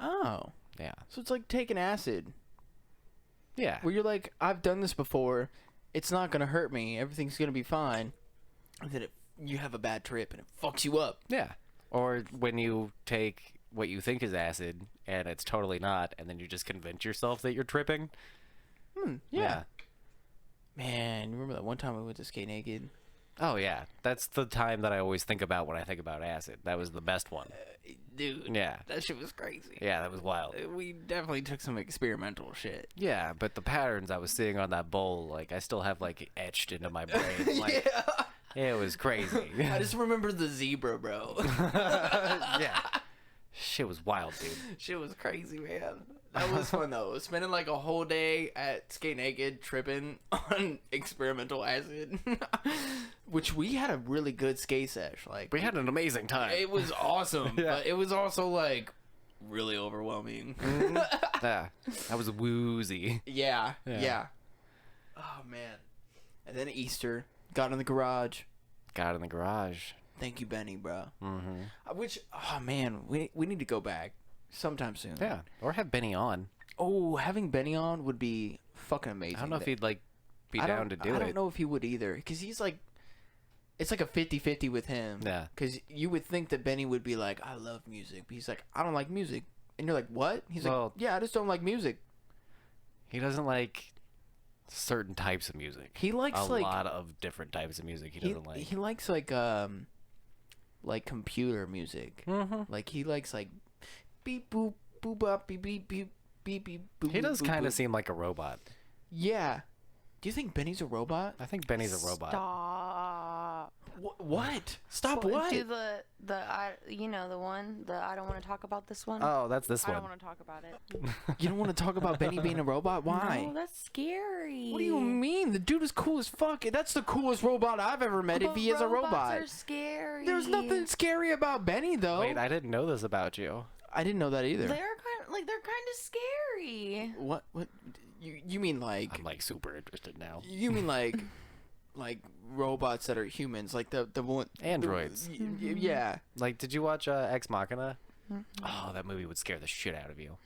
Oh. Yeah. So it's like taking acid. Yeah. Where you're like, I've done this before. It's not going to hurt me. Everything's going to be fine. And then you have a bad trip and it fucks you up. Yeah. Or when you take what you think is acid and it's totally not, and then you just convince yourself that you're tripping. Yeah. Man, you remember that one time we went to skate naked? Oh, yeah. That's the time that I always think about when I think about acid. That was the best one. Dude. Yeah. That shit was crazy. Yeah, that was wild. We definitely took some experimental shit. Yeah, but the patterns I was seeing on that bowl, like, I still have, like, etched into my brain. Like, it was crazy. I just remember the zebra, bro. Yeah. Shit was wild, dude. Shit was crazy, man. That was fun, though. Spending, like, a whole day at Skate Naked tripping on experimental acid. Which we had a really good skate sesh. Like, We had an amazing time. it was awesome, Yeah. but it was also, like, really overwhelming. Yeah. I was woozy. Yeah. Yeah. Oh, man. And then Easter. Got in the garage. Got in the garage. Thank you, Benny, bro. Mm-hmm. Which, oh, man, we need to go back sometime soon. Yeah. Or have Benny on. Oh, having Benny on would be fucking amazing. I don't know if he'd, like, be down to do it. I don't know if he would either. Because he's like, it's like a 50-50 with him. Yeah. Because you would think that Benny would be like, I love music. But he's like, I don't like music. And you're like, what? He's like, Well- yeah, I just don't like music. He doesn't like certain types of music. He likes, a like... lot of different types of music he doesn't like. He likes, like computer music. Mm-hmm. Like, he likes, like, beep, boop, boop, bop, beep, beep, beep, beep, beep, boop, He does boop, kind boop. of seem like a robot. Yeah. Do you think Benny's a robot? I think Benny's a robot. Stop. What? Stop what? Do the one, I don't want to talk about this one. Oh, that's this I don't one. want to talk about it. You don't want to talk about Benny being a robot? Why? No, that's scary. What do you mean? The dude is cool as fuck. That's the coolest robot I've ever met if he is a robot. Robots are scary. There's nothing scary about Benny, though. Wait, I didn't know this about you. I didn't know that either. They're kind of scary. What? You mean like... I'm like super interested now. You mean like robots that are humans, like the one... Androids. Yeah. Like, did you watch Ex Machina? Oh, that movie would scare the shit out of you.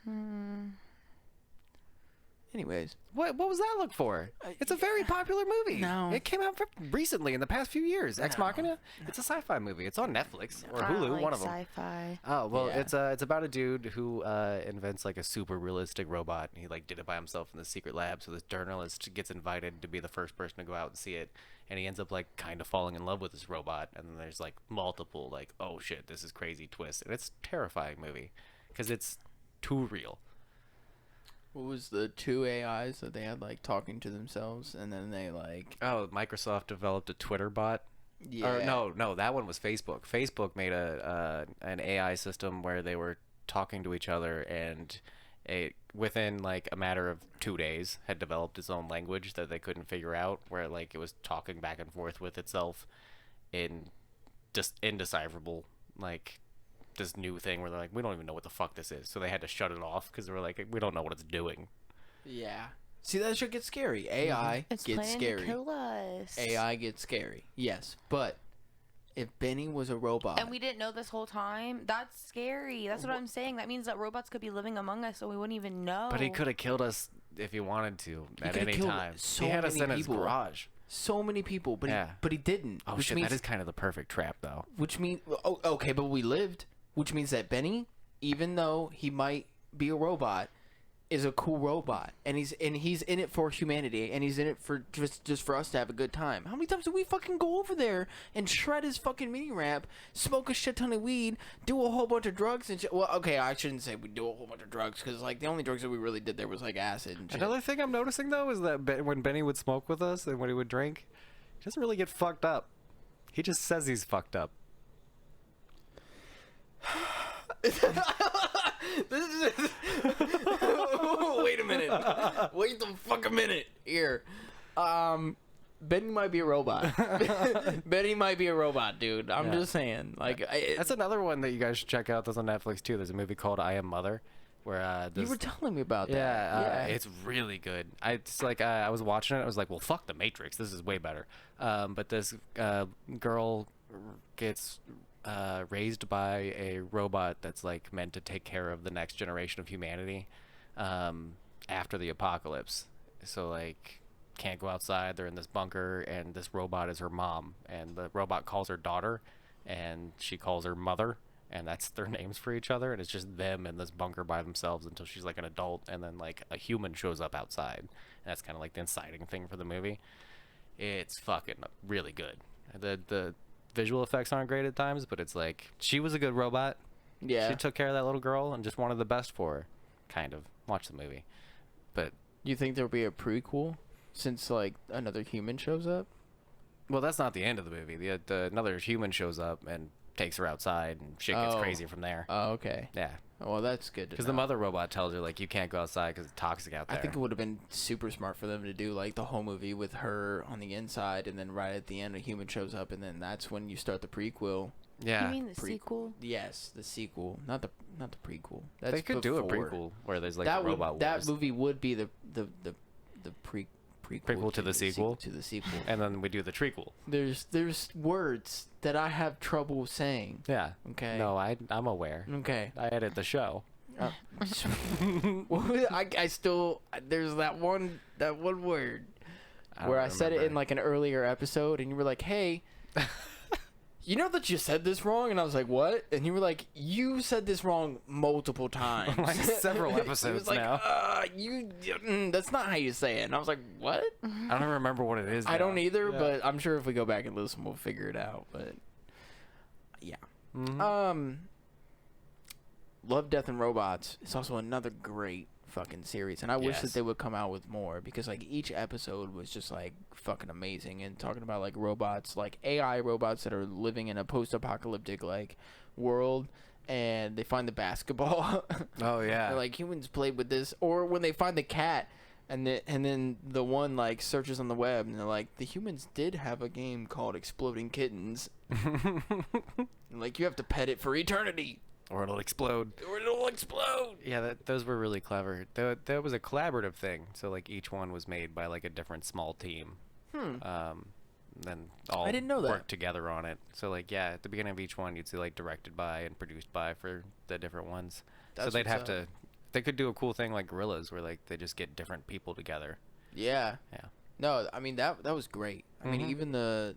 Anyways. What was that look for? It's a very popular movie. No. It came out recently in the past few years. Ex Machina? It's a sci-fi movie. It's on Netflix or I don't Hulu, like one of them. sci-fi. Oh, well, Yeah. it's about a dude who invents like a super realistic robot. And he like did it by himself in the secret lab. So this journalist gets invited to be the first person to go out and see it. And he ends up like kind of falling in love with this robot. And then there's like multiple like, oh shit, this is crazy twists. And it's a terrifying movie because it's too real. What was the two AIs that they had, like, talking to themselves, and then they, like... Oh, Microsoft developed a Twitter bot. Yeah. Or no, that one was Facebook. Facebook made an AI system where they were talking to each other, and within like a matter of 2 days had developed its own language that they couldn't figure out, where like it was talking back and forth with itself in just indecipherable, like this new thing where they're like, we don't even know what the fuck this is. So they had to shut it off because they were like, we don't know what it's doing. Yeah. See, that shit gets scary. AI It's gets planning scary. to kill us. AI gets scary. Yes, but if Benny was a robot... And we didn't know this whole time. That's scary. That's what I'm saying. That means that robots could be living among us, so we wouldn't even know. But he could have killed us if he wanted to at could've any killed time. so He had us many in his people. garage. So many people, but Yeah. he didn't. Oh which shit, means, that is kind of the perfect trap though. Which means... Oh, okay, but we lived. Which means that Benny, even though he might be a robot, is a cool robot, and he's in it for humanity, and he's in it for just for us to have a good time. How many times did we fucking go over there and shred his fucking mini ramp, smoke a shit ton of weed, do a whole bunch of drugs and shit? Well, okay, I shouldn't say we do a whole bunch of drugs, because like the only drugs that we really did there was like acid and shit. Another thing I'm noticing though is that when Benny would smoke with us and when he would drink, he doesn't really get fucked up. He just says he's fucked up. This is... Wait a minute. Wait the fuck a minute. Here. Benny might be a robot. Benny might be a robot, dude. I'm just saying. Like, that's another one that you guys should check out. That's on Netflix too. There's a movie called I Am Mother, where you were telling me about that. Yeah, it's really good. I was watching it. I was like, well, fuck The Matrix. This is way better. But this girl gets raised by a robot that's like meant to take care of the next generation of humanity after the apocalypse. So like, can't go outside. They're in this bunker, and this robot is her mom, and the robot calls her daughter, and she calls her mother, and that's their names for each other, and it's just them in this bunker by themselves until she's like an adult, and then like a human shows up outside, and that's kind of like the inciting thing for the movie. It's fucking really good. The visual effects aren't great at times, but it's like she was a good robot. Yeah. She took care of that little girl and just wanted the best for her. Kind of. Watch the movie. But You think there'll be a prequel since like another human shows up? well, that's not the end of the movie. Another human shows up and takes her outside, and shit gets crazy from there. Oh, okay. Yeah. Well, that's good. Because the mother robot tells her, like, you can't go outside because it's toxic out there. I think it would have been super smart for them to do like the whole movie with her on the inside, and then right at the end a human shows up, and then that's when you start the prequel. Yeah. You mean the sequel? Yes, the sequel, not the prequel. That's They could do a before. prequel where there's like that a robot that wars. movie would be the prequel to the sequel? to the sequel. And then we do the trequel. There's words that I have trouble saying. Yeah. Okay. No, I'm aware. Okay. I edit the show. I still there's that one word I where don't I said it in remember. like an earlier episode, and you were like, "Hey, you know that you said this wrong?" And I was like, "What?" And you were like, "You said this wrong multiple times, Like several It episodes was like, now. That's not how you say it." And I was like, "What?" I don't even remember what it is. I don't now. either, Yeah. but I'm sure if we go back and listen, we'll figure it out. But yeah. Mhm. Love, Death, and Robots is also another great fucking series, and I wish that Yes. they would come out with more, because like each episode was just like fucking amazing, and talking about like robots, like AI robots that are living in a post-apocalyptic like world, and they find the basketball. Oh yeah. They're like, humans played with this, or when they find the cat. And then the one like searches on the web, and they're like, the humans did have a game called Exploding Kittens. And, like, you have to pet it for eternity, Or it'll explode. or it'll explode. Yeah, those were really clever. That was a collaborative thing. So like each one was made by like a different small team. Then all I didn't know that. worked together on it. So like yeah, at the beginning of each one, you'd see like directed by and produced by for the different ones. So That's they'd what's have to. They could do a cool thing like Gorillas, where like they just get different people together. Yeah. Yeah. No, I mean that was great. I mean Mhm. even the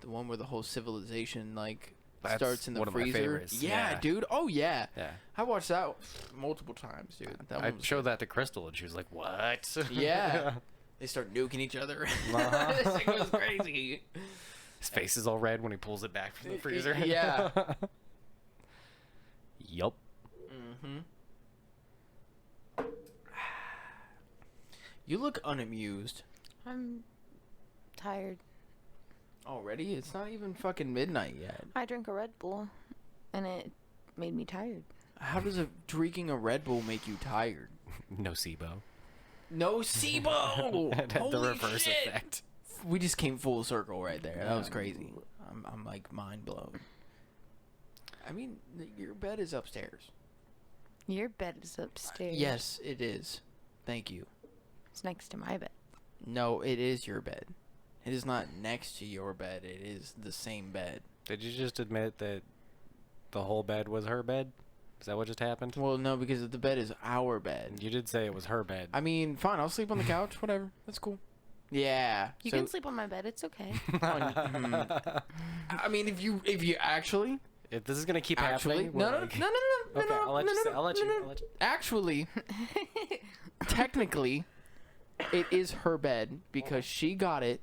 one where the whole civilization like That's starts in the one of my freezer. favorites. Yeah, Yeah. dude. Oh yeah. Yeah. I watched that multiple times, dude. That I one was showed that to Crystal, and she was like, "What?" Yeah. They start nuking each other. Uh-huh. This thing was crazy. His face is all red when he pulls it back from the freezer. Yeah. Yup. Mm-hmm. You look unamused. I'm tired. Already? It's not even fucking midnight yet. I drank a Red Bull, and it made me tired. How does drinking a Red Bull make you tired? No SIBO. No SIBO! It had the Holy reverse shit! effect. We just came full circle right there. That was crazy. I'm like mind blown. I mean, your bed is upstairs. Your bed is upstairs. Yes, it is. Thank you. It's next to my bed. No, it is your bed. It is not next to your bed. It is the same bed. Did you just admit that the whole bed was her bed? Is that what just happened? Well, no, because the bed is our bed. You did say it was her bed. I mean, fine. I'll sleep on the couch. Whatever. That's cool. Yeah. You so- can sleep on my bed. It's okay. I mean, if you actually If this is gonna keep actually happening, no we're no, like- no no no Okay, no I'll let no you. no I'll let you. no, I'll no. let you. Actually, technically, it is her bed because she got it,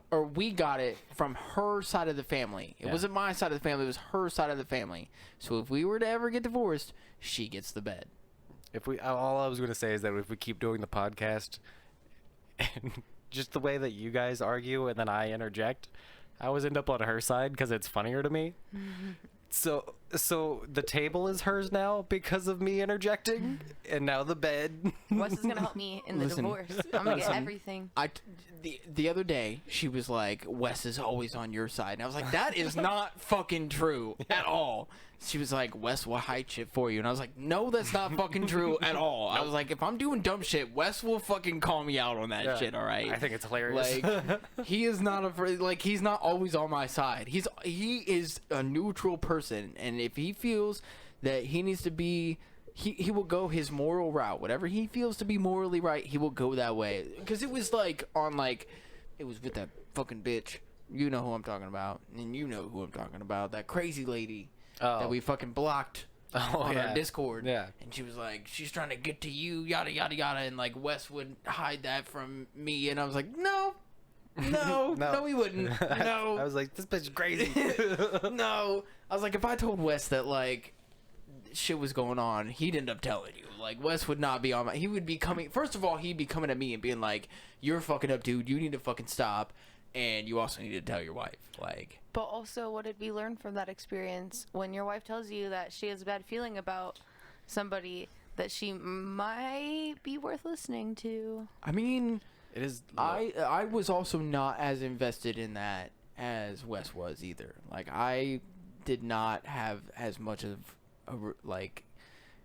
or we got it from her side of the family. It Yeah. wasn't my side of the family. It was her side of the family. So if we were to ever get divorced, she gets the bed. If we, all I was gonna say is that if we keep doing the podcast, and just the way that you guys argue and then I interject, I always end up on her side because it's funnier to me. So So the table is hers now because of me interjecting, and now the bed. Wes is gonna help me in the Listen. divorce. I'm gonna get everything. The other day she was like, Wes is always on your side, and I was like, that is not fucking true at all. She was like, Wes will hide shit for you, and I was like, no, that's not fucking true at all. I was like, if I'm doing dumb shit, Wes will fucking call me out on that shit. All right. I think it's hilarious. Like, he is not afraid. Like, he's not always on my side. He is a neutral person, and if he feels that he needs to be, he will go his moral route. Whatever he feels to be morally right, he will go that way. Because it was like it was with that fucking bitch. You know who I'm talking about, and you know who I'm talking about. That crazy lady that we fucking blocked. On our Discord. Yeah. And she was like, she's trying to get to you, yada, yada, yada. And, like, Wes would hide that from me. And I was like, no, no, he wouldn't. No. I was like, this bitch is crazy. No. I was like, if I told Wes that, like, shit was going on, he'd end up telling you. Like, Wes would not be on my... He would be coming... First of all, he'd be coming at me and being like, you're fucking up, dude. You need to fucking stop. And you also need to tell your wife. Like... But also, what did we learn from that experience? When your wife tells you that she has a bad feeling about somebody, that she might be worth listening to. I mean... It is. I was also not as invested in that as Wes was either. Like, I did not have as much of like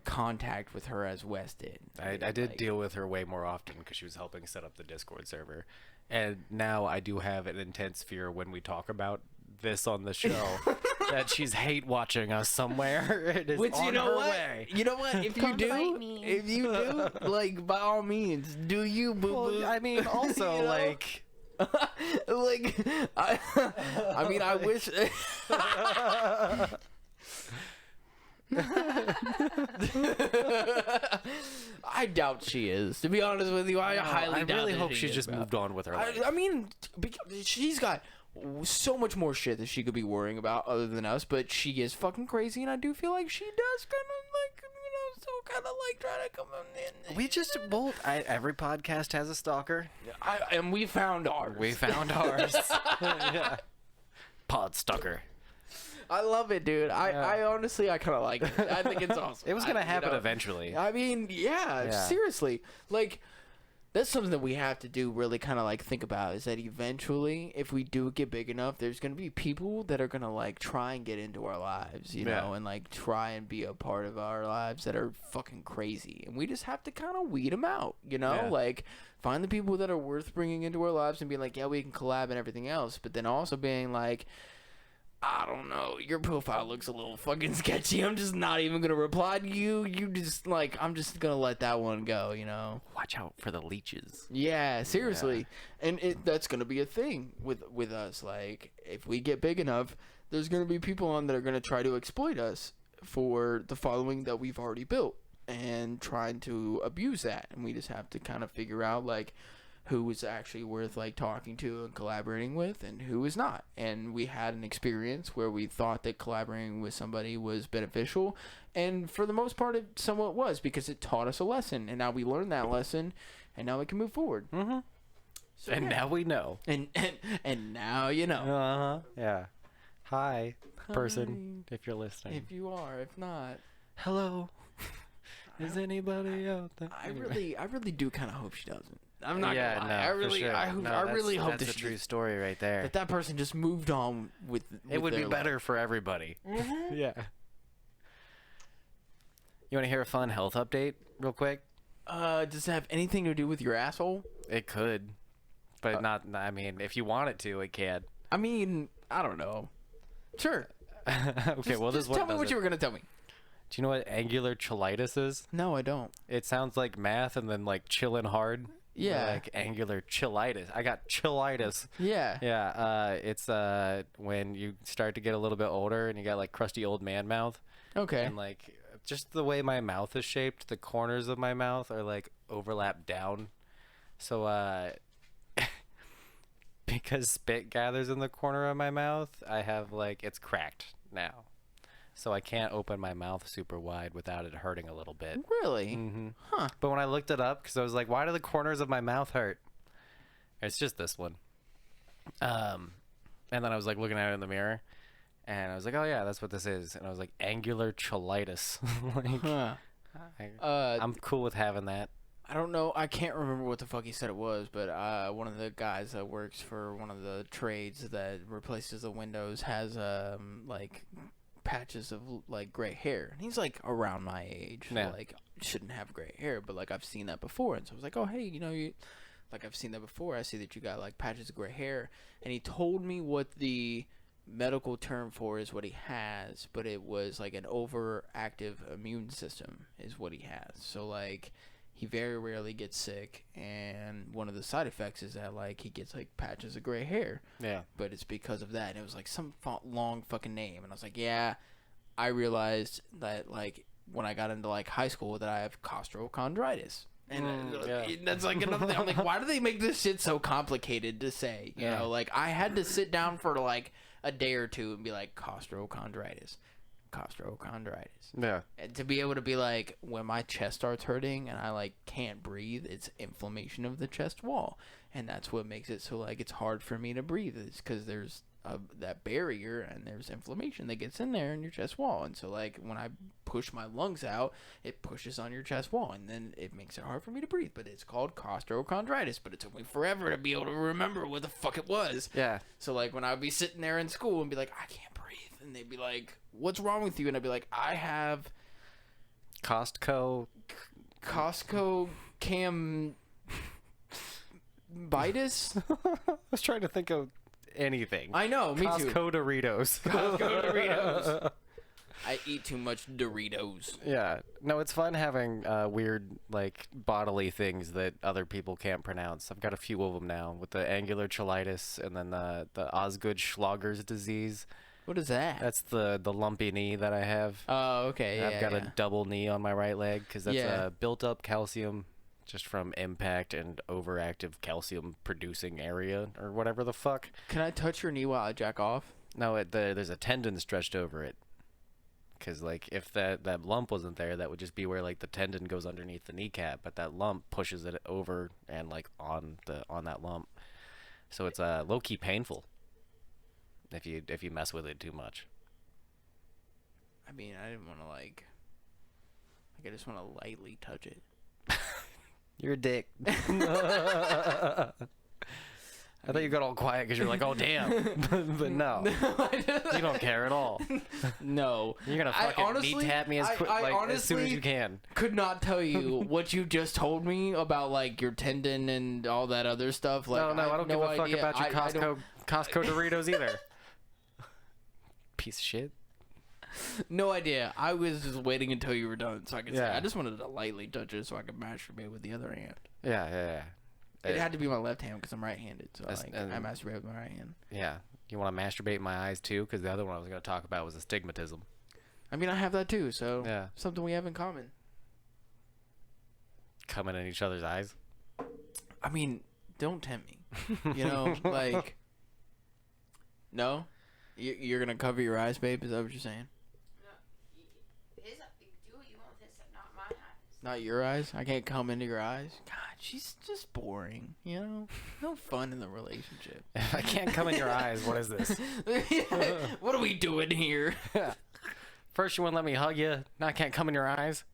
contact with her as Wes did. I did deal with her way more often because she was helping set up the Discord server, and now I do have an intense fear when we talk about this on the show that she's hate watching us somewhere. It is on her way. You know what? If you Come do, fight me. if you do, like, by all means, do you, boo boo? Well, I mean, also You know? like. Like, I mean, I wish. I doubt she is. To be honest with you, I highly doubt. I really that hope she she's is, just bro. moved on with her life. I mean, because she's got so much more shit that she could be worrying about other than us, but she is fucking crazy, and I do feel like she does kind of like, you know, still kind of like trying to come in. We just every podcast has a stalker. And we found ours. We found ours. Yeah. Pod stalker. I love it, dude. I honestly, I kind of like it. I think it's awesome. It was gonna happen you know, eventually. I mean, yeah, seriously. Like, that's something that we have to do, really kind of like think about, is that eventually, if we do get big enough, there's going to be people that are going to like try and get into our lives, you know, and like try and be a part of our lives that are fucking crazy. And we just have to kind of weed them out, you know, like find the people that are worth bringing into our lives and be like, yeah, we can collab and everything else. But then also being like, I don't know, your profile looks a little fucking sketchy. I'm just not even going to reply to you. You just, like, I'm just going to let that one go, you know? Watch out for the leeches. Yeah, seriously. Yeah. And that's going to be a thing with us. Like, if we get big enough, there's going to be people on that are going to try to exploit us for the following that we've already built and trying to abuse that. And we just have to kind of figure out, like, who is actually worth like talking to and collaborating with and who is not. And we had an experience where we thought that collaborating with somebody was beneficial, and for the most part it somewhat was, because it taught us a lesson, and now we learned that lesson, and now we can move forward. Mm-hmm. So, and now we know. And now you know. Uh-huh. Yeah. Hi, person, if you're listening. If you are, if not, hello. Is anybody out there? I really do kind of hope she doesn't. I'm not gonna lie. No, I really, sure. I really hope that's a true story right there. that person just moved on with it would be their better life. for everybody. Mm-hmm. Yeah. You want to hear a fun health update real quick? Does it have anything to do with your asshole? It could, but not. I mean, if you want it to, it can. I mean, I don't know. Sure. Okay. Well, this just tell me what you were gonna tell me. Do you know what angular cheilitis is? No, I don't. It sounds like math and then like chillin' hard. Yeah. Like angular cheilitis. I got cheilitis. Yeah. Yeah. It's when you start to get a little bit older and you got like crusty old man mouth. Okay. And like just the way my mouth is shaped, the corners of my mouth are like overlapped down. So because spit gathers in the corner of my mouth, I have like it's cracked now. So I can't open my mouth super wide without it hurting a little bit. Really? Mm-hmm. Huh. But when I looked it up, because I was like, why do the corners of my mouth hurt? It's just this one. And then I was like looking at it in the mirror, And I was like, oh yeah, that's what this is. And I was like, angular cheilitis. Like, Huh. I'm cool with having that. I don't know. I can't remember what the fuck he said it was, but one of the guys that works for one of the trades that replaces the windows has like patches of like gray hair, and he's like around my age, Yeah. like shouldn't have gray hair, but like I've seen that before, and so I was like, oh hey, you like I've seen that before. I see that you got like patches of gray hair, and he told me what the medical term for is what he has, but it was like an overactive immune system is what he has. So like he very rarely gets sick, and one of the side effects is that like he gets like patches of gray hair. Yeah. But it's because of that. And it was like some long fucking name, and I was like, yeah. I realized that like when I got into like high school that I have costochondritis. And that's like another thing. I'm like, why do they make this shit so complicated to say? You know, like I had to sit down for like a day or two and be like costochondritis. Yeah. And to be able to be like, when my chest starts hurting and I like can't breathe, it's inflammation of the chest wall, and that's what makes it so like it's hard for me to breathe. It's because there's that barrier and there's inflammation that gets in there in your chest wall, and so like when I push my lungs out, it pushes on your chest wall, and then it makes it hard for me to breathe. But it's called costochondritis. But it took me forever to be able to remember what the fuck it was. Yeah. So like when I'd be sitting there in school and be like, I can't breathe, and they'd be like, what's wrong with you? And I'd be like, I have Costco cam bitis. I was trying to think of anything. I know, me too. Costco Doritos. Costco Doritos. I eat too much Doritos. Yeah. No, it's fun having weird, like, bodily things that other people can't pronounce. I've got a few of them now, with the angular cheilitis and then the Osgood-Schlager's disease. What is that? That's the lumpy knee that I have. Oh, okay. Yeah, I've got a double knee on my right leg because that's built up calcium just from impact and overactive calcium producing area or whatever the fuck. Can I touch your knee while I jack off? No, there's a tendon stretched over it. Because, like, if that lump wasn't there, that would just be where, like, the tendon goes underneath the kneecap. But that lump pushes it over and, like, on that lump. So it's low-key painful if you mess with it too much. I mean, I didn't want to, like I just want to lightly touch it. You're a dick. I thought you got all quiet because you're like, oh, damn. But no. You don't care at all. No. You're going to fucking knee-tap me as soon as you can. Could not tell you what you just told me about, like, your tendon and all that other stuff. Like, No, I don't give a fuck about your Costco Doritos either. Piece of shit. No idea. I was just waiting until you were done so I could say. I just wanted to lightly touch it so I could masturbate with the other hand. Yeah. It had to be my left hand because I'm right-handed, so I masturbate with my right hand. Yeah. You want to masturbate in my eyes, too? Because the other one I was going to talk about was astigmatism. I mean, I have that, too, so yeah. Something we have in common. Coming in each other's eyes? I mean, don't tempt me. You know, like... No? You're going to cover your eyes, babe? Is that what you're saying? Do what you want with his, not my eyes. Not your eyes? I can't come into your eyes? God, she's just boring, you know? No fun in the relationship. If I can't come in your eyes, what is this? What are we doing here? First you wouldn't let me hug you, now I can't come in your eyes?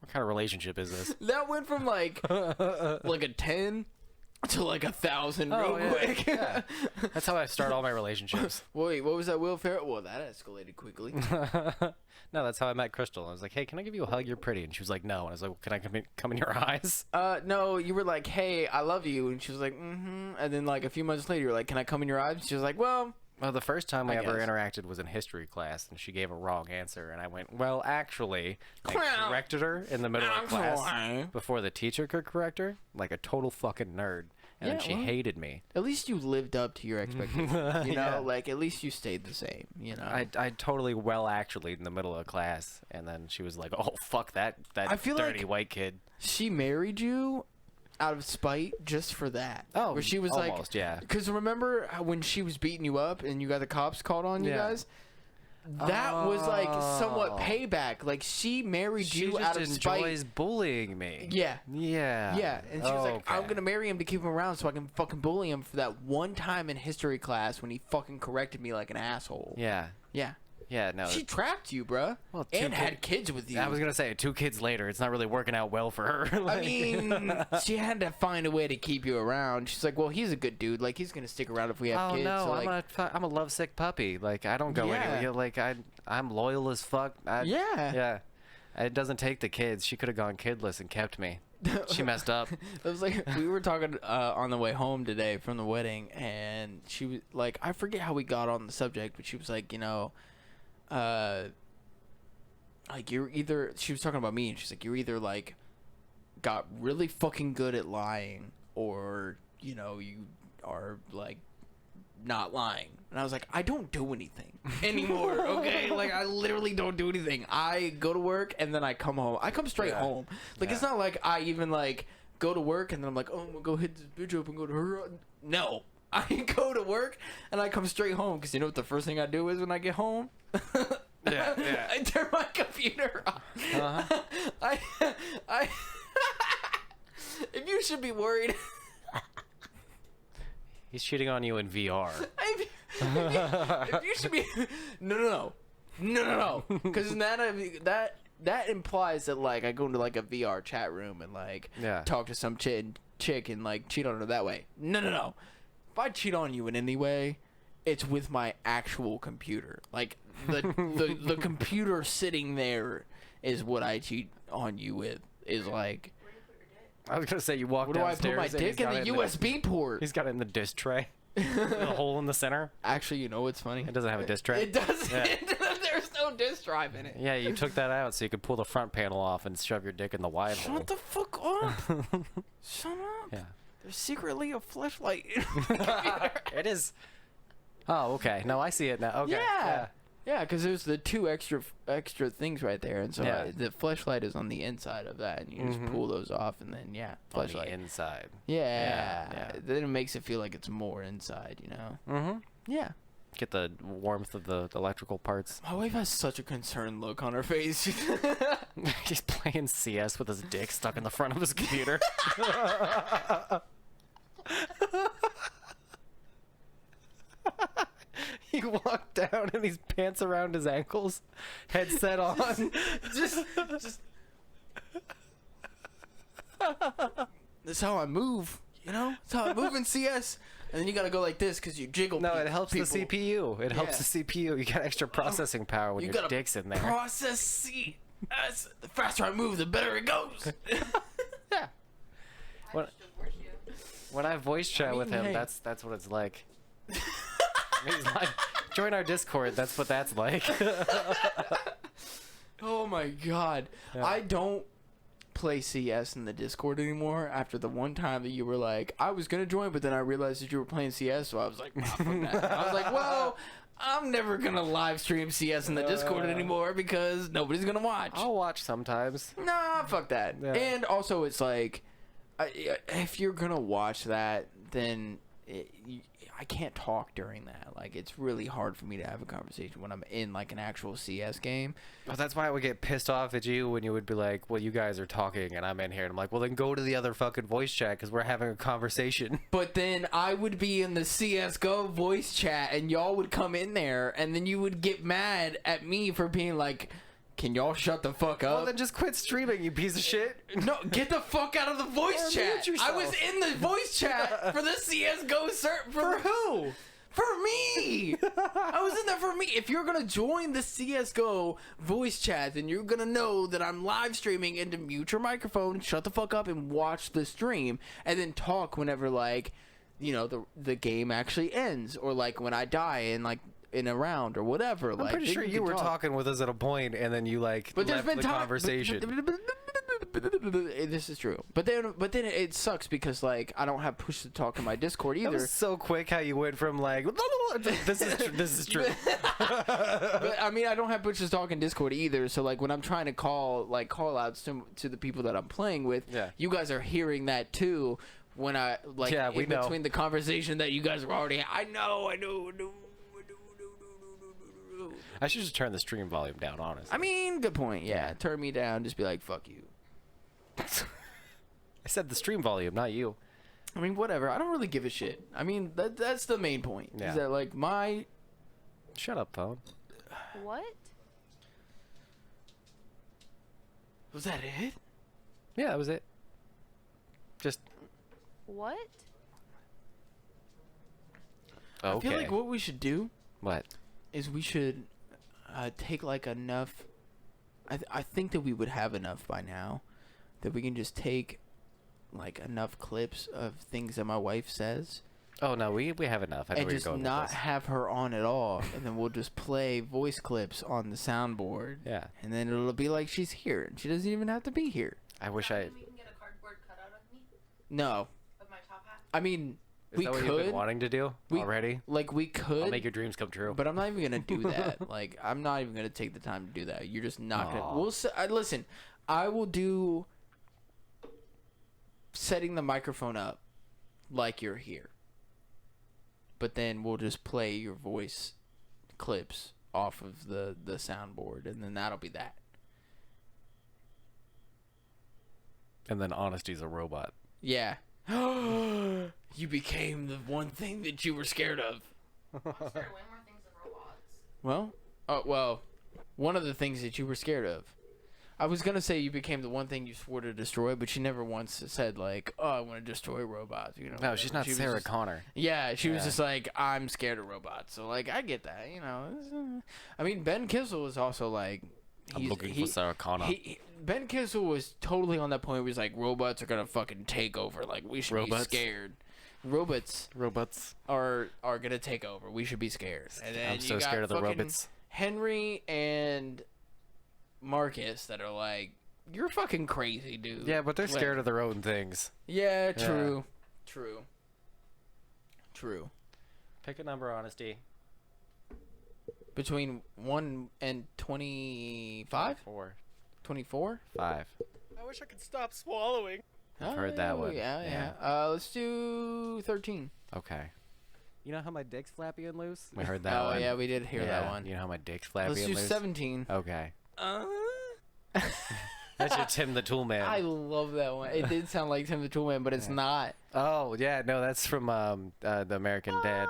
What kind of relationship is this? That went from like a 10 to like 1,000 real quick. Yeah. That's how I start all my relationships. Wait, what was that, Will Ferrell? Well, that escalated quickly. No, that's how I met Crystal. I was like, hey, can I give you a hug? You're pretty. And she was like, no. And I was like, well, can I come in your eyes? No, you were like, hey, I love you. And she was like, mm-hmm. And then like a few months later, you were like, can I come in your eyes? She was like, well, the first time we ever interacted was in history class, and she gave a wrong answer. And I went, well, actually, I corrected her in the middle of class before the teacher could correct her, like a total fucking nerd. And then she hated me. At least you lived up to your expectations. You know, like at least you stayed the same. You know, I totally actually in the middle of class, and then she was like, "Oh fuck that I feel dirty like white kid." She married you out of spite just for that. Oh, where she was almost, yeah. Because remember how when she was beating you up and you got the cops called on you guys? That was like somewhat payback. Like she married you out of spite. She just enjoys bullying me. Yeah. Yeah. And she was like, I'm gonna marry him to keep him around so I can fucking bully him for that one time in history class when he fucking corrected me like an asshole. Yeah. Yeah. Yeah, no. She trapped you, bruh. Well, and had kids with you. I was gonna say 2 kids later. It's not really working out well for her. I Like, mean, she had to find a way to keep you around. She's like, well, he's a good dude. Like, he's gonna stick around if we have oh kids. no, So, like, I'm a lovesick puppy. Like I don't go Yeah. anywhere. Like I'm loyal as fuck. Yeah. Yeah. It doesn't take the kids. She could have gone kidless and kept me. She messed up. It was like we were talking on the way home today from the wedding, and she was like, I forget how we got on the subject, but she was like, like you're either, she was talking about me, and she's like, you're either like got really fucking good at lying, or you are like not lying. And I was like, I don't do anything anymore, okay? Like, I literally don't do anything. I go to work, and then I come home. I come straight home. Like, it's not like I even, like, go to work, and then I'm like, oh, I'm gonna go hit this bitch up and go to her. No. I go to work, and I come straight home, because you know what the first thing I do is when I get home? Yeah. I turn my computer off. Uh-huh. I if you should be worried... He's cheating on you in VR. If you should be, no, because that implies that like I go into like a VR chat room and like talk to some chick and like cheat on her that way. No. If I cheat on you in any way, it's with my actual computer. Like the computer sitting there is what I cheat on you with. Is like. I was gonna say you walk Where do I downstairs. put my dick in the USB port? He's got it in the disc tray. The hole in the center. Actually, you know what's funny? It doesn't have a disc tray. It doesn't. Yeah. There's no disc drive in it. Yeah, you took that out so you could pull the front panel off and shove your dick in the wide hole. Shut the fuck up. Shut up. Yeah. There's secretly a flashlight. It is. Oh, okay. No, I see it now. Okay. Yeah. Yeah, because there's the 2 extra things right there, and so Yeah. the flashlight is on the inside of that, and you just pull those off, and then flashlight. On the inside. Yeah. Then it makes it feel like it's more inside, you know. Mm-hmm. Yeah. Get the warmth of the electrical parts. My wife has such a concerned look on her face. He's playing CS with his dick stuck in the front of his computer. He walked down and he's pants around his ankles, headset on. just. That's how I move, you know. That's how I move in CS. And then you gotta go like this because you jiggle. No, it helps people. the CPU. It helps the CPU. You got extra processing power when You your gotta dick's in there. Process CS. The faster I move, the better it goes. Yeah. When I voice chat with him, hey. that's what it's like. He's like, join our Discord. That's what that's like. Oh my god. Yeah. I don't play CS in the Discord anymore after the one time that you were like, I was gonna join, but then I realized that you were playing CS, so I was like, nah, fuck that. I was like, well, I'm never gonna live stream CS in the Discord anymore because nobody's gonna watch. I'll watch sometimes. Nah, fuck that. Yeah. And also, it's like, if you're gonna watch that, then I can't talk during that. Like, it's really hard for me to have a conversation when I'm in like an actual CS game. Well, that's why I would get pissed off at you when you would be like, well, you guys are talking and I'm in here. And I'm like, well, then go to the other fucking voice chat because we're having a conversation. But then I would be in the CSGO voice chat and y'all would come in there and then you would get mad at me for being like, can y'all shut the fuck up? Well, then just quit streaming, you piece of shit. No, get the fuck out of the voice chat. I was in the voice chat for the CSGO For who? For me! I was in there for me. If you're gonna join the CSGO voice chat, then you're gonna know that I'm live streaming and to mute your microphone, shut the fuck up, and watch the stream, and then talk whenever, like, you know, the game actually ends, or, like, when I die and, like, in a round or whatever. I'm pretty sure you were talking with us at a point and then you, like, but left the conversation. This is true. But then it sucks because, like, I don't have push to talk in my Discord either. That was so quick how you went from like this is true. But I mean, I don't have push to talk in Discord either. So like when I'm trying to call outs to the people that I'm playing with, you guys are hearing that too. When I like in between the conversation that you guys were already. I know. I should just turn the stream volume down, honestly. I mean, good point. Yeah, turn me down. Just be like, fuck you. I said the stream volume, not you. I mean, whatever. I don't really give a shit. I mean, that's the main point. Yeah. Is that like my... Shut up, phone. What? Was that it? Yeah, that was it. Just What? okay. I feel like what we should do What? is we should take like enough. I think that we would have enough by now that we can just take like enough clips of things that my wife says Oh no, we have enough. I know and where you're just going not with this. have her on at all, and then we'll just play voice clips on the soundboard. Yeah. And then it'll be like she's here, and she doesn't even have to be here. I wish I. We can get a cardboard cutout of me, No, of my top hat. I mean Is we that what you've been could, wanting to do we- already? like we could, I'll make your dreams come true. but I'm not even gonna do that. Like I'm not even gonna take the time to do that. You're just not gonna. Aw. We'll listen. I will do setting the microphone up like you're here, but then we'll just play your voice clips off of the soundboard, and then that'll be that. And then Honesty's a robot. Yeah. You became the one thing that you were scared of. I'm scared of way more things than robots. Well, one of the things that you were scared of. I was gonna say you became the one thing you swore to destroy, but she never once said like, "Oh, I want to destroy robots." You know. No, she's not She was Sarah just- Connor. Yeah, she was Yeah. just like, "I'm scared of robots." So like, I get that. You know. I mean, Ben Kissel was also like, I'm looking for Sarah Connor. Ben Kissel was totally on that point where he's like, robots are gonna fucking take over. Like, we should Robots? be scared. Robots Robots. are gonna take over. We should be scared. And then I'm you so got scared of the fucking robots. Henry and Marcus that are like, you're fucking crazy, dude. Yeah, but they're Like, scared of their own things. Yeah, true. True. Pick a number, Honesty. Between 1 and 25? 4. 24? 5. I wish I could stop swallowing. I've heard that one. Yeah. Yeah. Let's do 13. Okay. You know how my dick's flappy and loose? We heard that Oh, one. yeah, we did hear that Yeah, one. You know how my dick's flappy Let's and do loose? 17. Okay. That's your Tim the Tool Man. I love that one. It did sound like Tim the Toolman, but it's not. Oh, yeah. No, that's from the American Dad.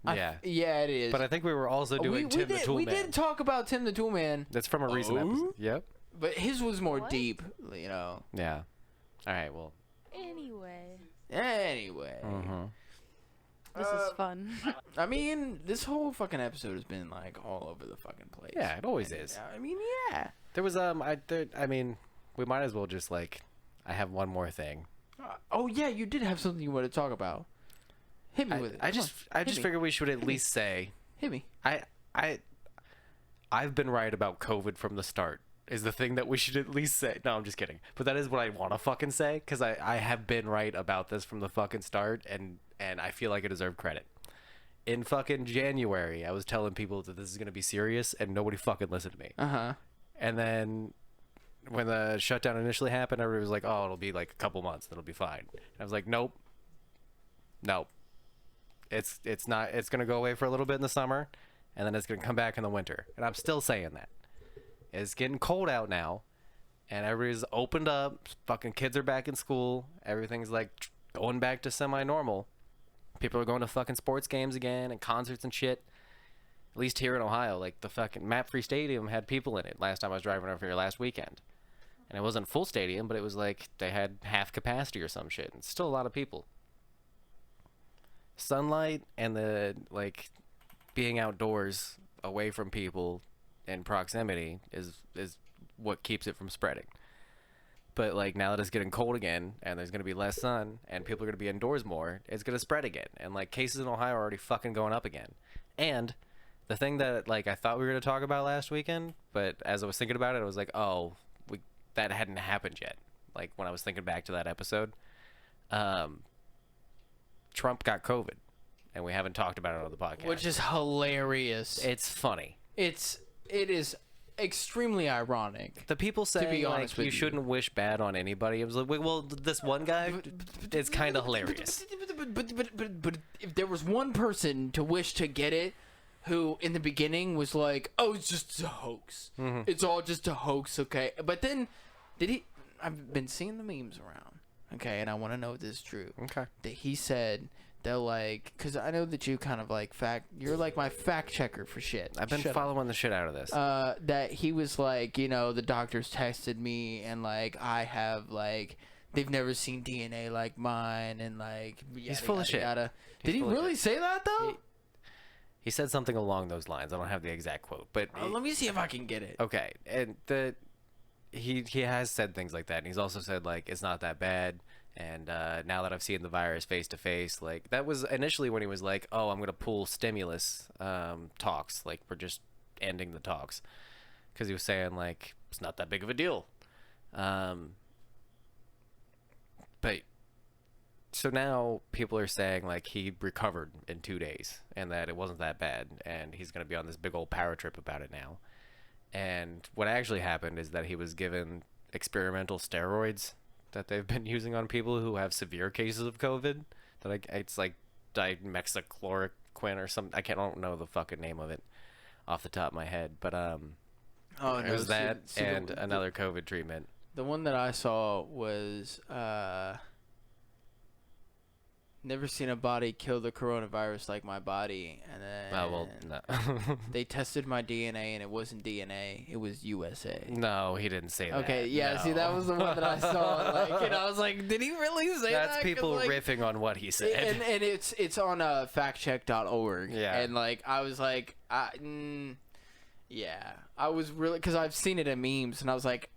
Yeah. Yeah, it is. But I think we were also doing Tim the Tool we Man. did talk about Tim the Toolman, That's from a recent episode. Yep. but his was more What? deep, you know. Yeah. All right. Well. Anyway, Anyway, this is fun. I mean, this whole fucking episode has been like all over the fucking place. Yeah, it always is. I mean, yeah. There was I mean, we might as well just like. I have one more thing. Oh yeah, you did have something you wanted to talk about. Hit me with it. I Come just on. I just Hit me. figured we should at least say Hit me. I've been right about COVID from the start. Is the thing that we should at least say. No, I'm just kidding. But that is what I want to fucking say because I have been right about this from the fucking start and I feel like I deserve credit. In fucking January, I was telling people that this is going to be serious and nobody fucking listened to me. And then when the shutdown initially happened, everybody was like, oh, it'll be like a couple months. It'll be fine. And I was like, nope. It's not. It's going to go away for a little bit in the summer and then it's going to come back in the winter. And I'm still saying that. It's getting cold out now, and everybody's opened up. Fucking kids are back in school. Everything's like going back to semi-normal. People are going to fucking sports games again and concerts and shit. At least here in Ohio, like the fucking Map Free Stadium had people in it last time I was driving over here last weekend. And it wasn't full stadium, but it was like they had half capacity or some shit. And it's still a lot of people. Sunlight and the like being outdoors away from people in proximity is what keeps it from spreading. But like now that it's getting cold again and there's going to be less sun and people are going to be indoors more, it's going to spread again. And like cases in Ohio are already fucking going up again. And the thing that like I thought we were going to talk about last weekend, but as I was thinking about it, I was like, oh, that hadn't happened yet. Like when I was thinking back to that episode, Trump got COVID and we haven't talked about it on the podcast. Which is hilarious. It's funny. It is extremely ironic. The people say be like honest with you you. shouldn't wish bad on anybody. It was like, well, this one guy, it's kind of hilarious. But if there was one person to wish to get it, who in the beginning was like, "Oh, it's just a hoax. It's all just a hoax." Okay, but then did he? I've been seeing the memes around. Okay, and I want to know if this is true. Okay. That he said they'll like, because I know that you kind of like you're like my fact checker for shit. I've been following the shit out of this. That he was like, you know, the doctors tested me and like I have like they've never seen DNA like mine and like he's full of shit. Did he really say that though? He said something along those lines. I don't have the exact quote, but let me see if I can get it. Okay, and he has said things like that, and he's also said like it's not that bad. And now that I've seen the virus face to face, like that was initially when he was like, "Oh, I'm gonna pull stimulus talks, like we're just ending the talks," because he was saying like it's not that big of a deal. But so now people are saying like he recovered in 2 days and that it wasn't that bad, and he's gonna be on this big old power trip about it now. And what actually happened is that he was given experimental steroids that they've been using on people who have severe cases of COVID. It's like dimethylchloroquine or something. I don't know the fucking name of it off the top of my head, but it was that and another COVID treatment. The one that I saw was never seen a body kill the coronavirus like my body, and then no. they tested my DNA and it wasn't DNA, it was USA. No, he didn't say that. Okay, yeah, no. See, that was the one that I saw, like, and I was like, did he really say that? That's people like, riffing on what he said. And it's on factcheck.org. Yeah. And like I was like, yeah, I was really, because I've seen it in memes, and I was like,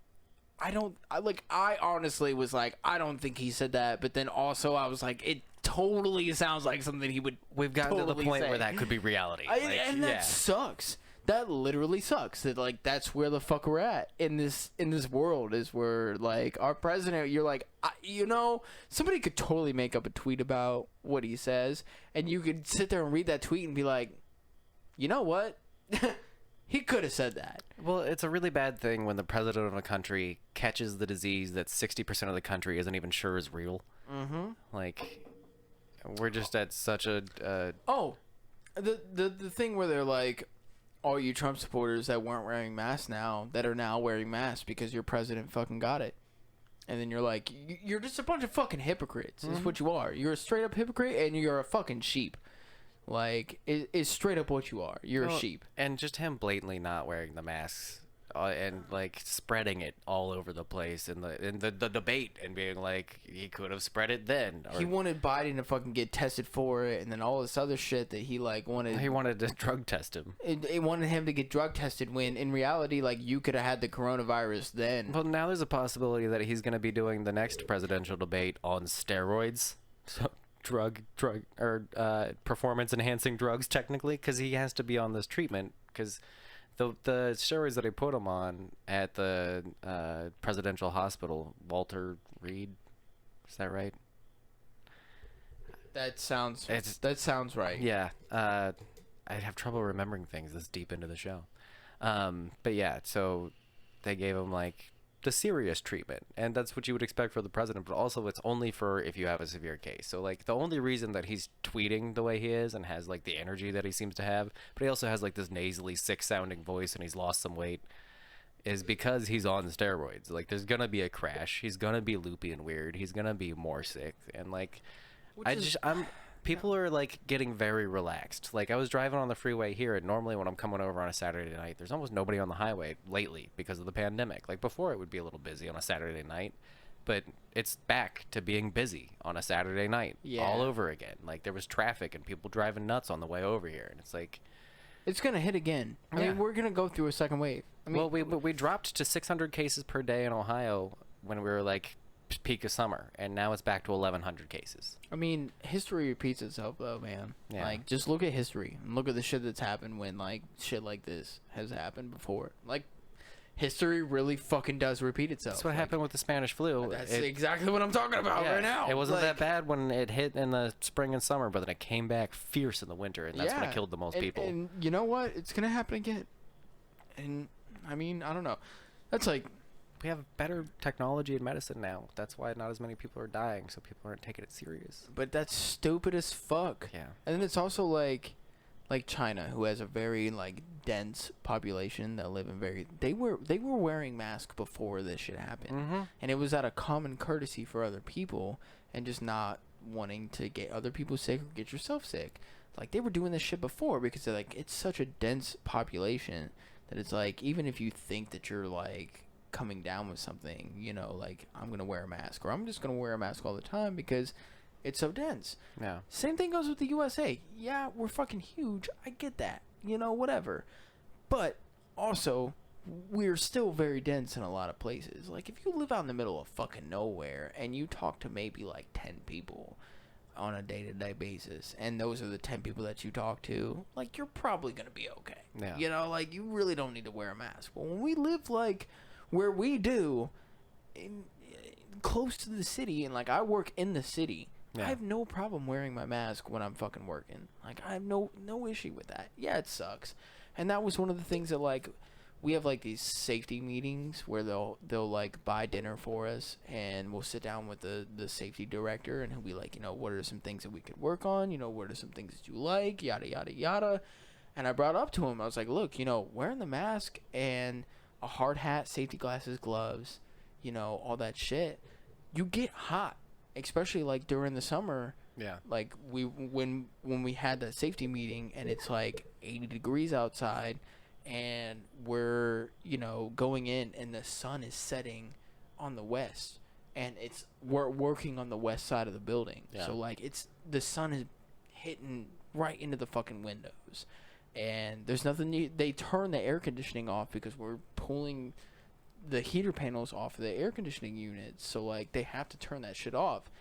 I honestly was like, I don't think he said that, but then also I was like, it totally sounds like something he would. We've gotten totally to the point say. where that could be reality. And that sucks. That literally sucks. That like that's where the fuck we're at in this world, is where like our president. You're like, you know, somebody could totally make up a tweet about what he says, and you could sit there and read that tweet and be like, you know what? He could have said that. Well, it's a really bad thing when the president of a country catches the disease that 60% of the country isn't even sure is real. Mm-hmm. Like, we're just at such a... The thing where they're like, all you Trump supporters that weren't wearing masks now, that are now wearing masks because your president fucking got it. And then you're like, you're just a bunch of fucking hypocrites. Is what you are. You're a straight up hypocrite, and you're a fucking sheep. Like, it's straight up what you are. You're a sheep. And just him blatantly not wearing the masks and, like, spreading it all over the place in the debate and being like, he could have spread it then. He wanted Biden to fucking get tested for it, and then all this other shit that he, like, wanted. He wanted to drug test him. It wanted him to get drug tested when, in reality, like, you could have had the coronavirus then. Well, now there's a possibility that he's going to be doing the next presidential debate on steroids. So... performance enhancing drugs technically, because he has to be on this treatment because the steroids that he put him on at the presidential hospital, Walter Reed, is that right? That sounds right. Yeah. I'd have trouble remembering things this deep into the show, but yeah, so they gave him like the serious treatment, and that's what you would expect for the president, but also it's only for if you have a severe case. So like the only reason that he's tweeting the way he is and has like the energy that he seems to have, but he also has like this nasally sick sounding voice and he's lost some weight, is because he's on steroids. Like there's gonna be a crash, he's gonna be loopy and weird, he's gonna be more sick, and like people are like getting very relaxed. Like I was driving on the freeway here, and normally when I'm coming over on a Saturday night, there's almost nobody on the highway lately because of the pandemic. Like before it would be a little busy on a Saturday night, but it's back to being busy on a Saturday night all over again. Like there was traffic and people driving nuts on the way over here, and it's like it's gonna hit again. I mean, we're gonna go through a second wave. I mean, well, we dropped to 600 cases per day in Ohio when we were like peak of summer, and now it's back to 1,100 cases. I mean, history repeats itself though, man. Yeah. Like just look at history and look at the shit that's happened when like shit like this has happened before. Like history really fucking does repeat itself. That's what happened with the Spanish flu. That's exactly what I'm talking about right now. It wasn't that bad when it hit in the spring and summer, but then it came back fierce in the winter, and that's when it killed the most people. And you know what? It's gonna happen again. And I mean, I don't know. That's like, we have better technology and medicine now. That's why not as many people are dying, so people aren't taking it serious. but that's stupid as fuck. Yeah. And then it's also like, like China, who has a very like dense population that live in they were wearing masks before this shit happened, and it was out of common courtesy for other people and just not wanting to get other people sick or get yourself sick. Like they were doing this shit before because they're like it's such a dense population that it's like even if you think that you're like coming down with something, you know, like I'm gonna wear a mask or I'm just gonna wear a mask all the time because it's so dense. Yeah. Same thing goes with the USA. Yeah, we're fucking huge. I get that. You know, whatever. But also, we're still very dense in a lot of places. Like, if you live out in the middle of fucking nowhere and you talk to maybe like 10 people on a day-to-day basis, and those are the 10 people that you talk to, like, you're probably gonna be okay. Yeah. You know, like, you really don't need to wear a mask. But when we live, like, where we do, close to the city, and, like, I work in the city, yeah. I have no problem wearing my mask when I'm fucking working. Like, I have no issue with that. Yeah, it sucks. And that was one of the things that, like, we have, like, these safety meetings where they'll like, buy dinner for us, and we'll sit down with the safety director, and he'll be like, you know, what are some things that we could work on? You know, what are some things that you like? Yada, yada, yada. And I brought up to him, I was like, look, you know, wearing the mask and a hard hat, safety glasses, gloves, you know, all that shit, you get hot. Especially like during the summer, yeah. Like when we had that safety meeting and it's like 80 degrees outside, and we're going in and the sun is setting on the west, and we're working on the west side of the building, yeah. So like the sun is hitting right into the fucking windows, and there's nothing. They turn the air conditioning off because we're pulling the heater panels off of the air conditioning units, so like they have to turn that shit off.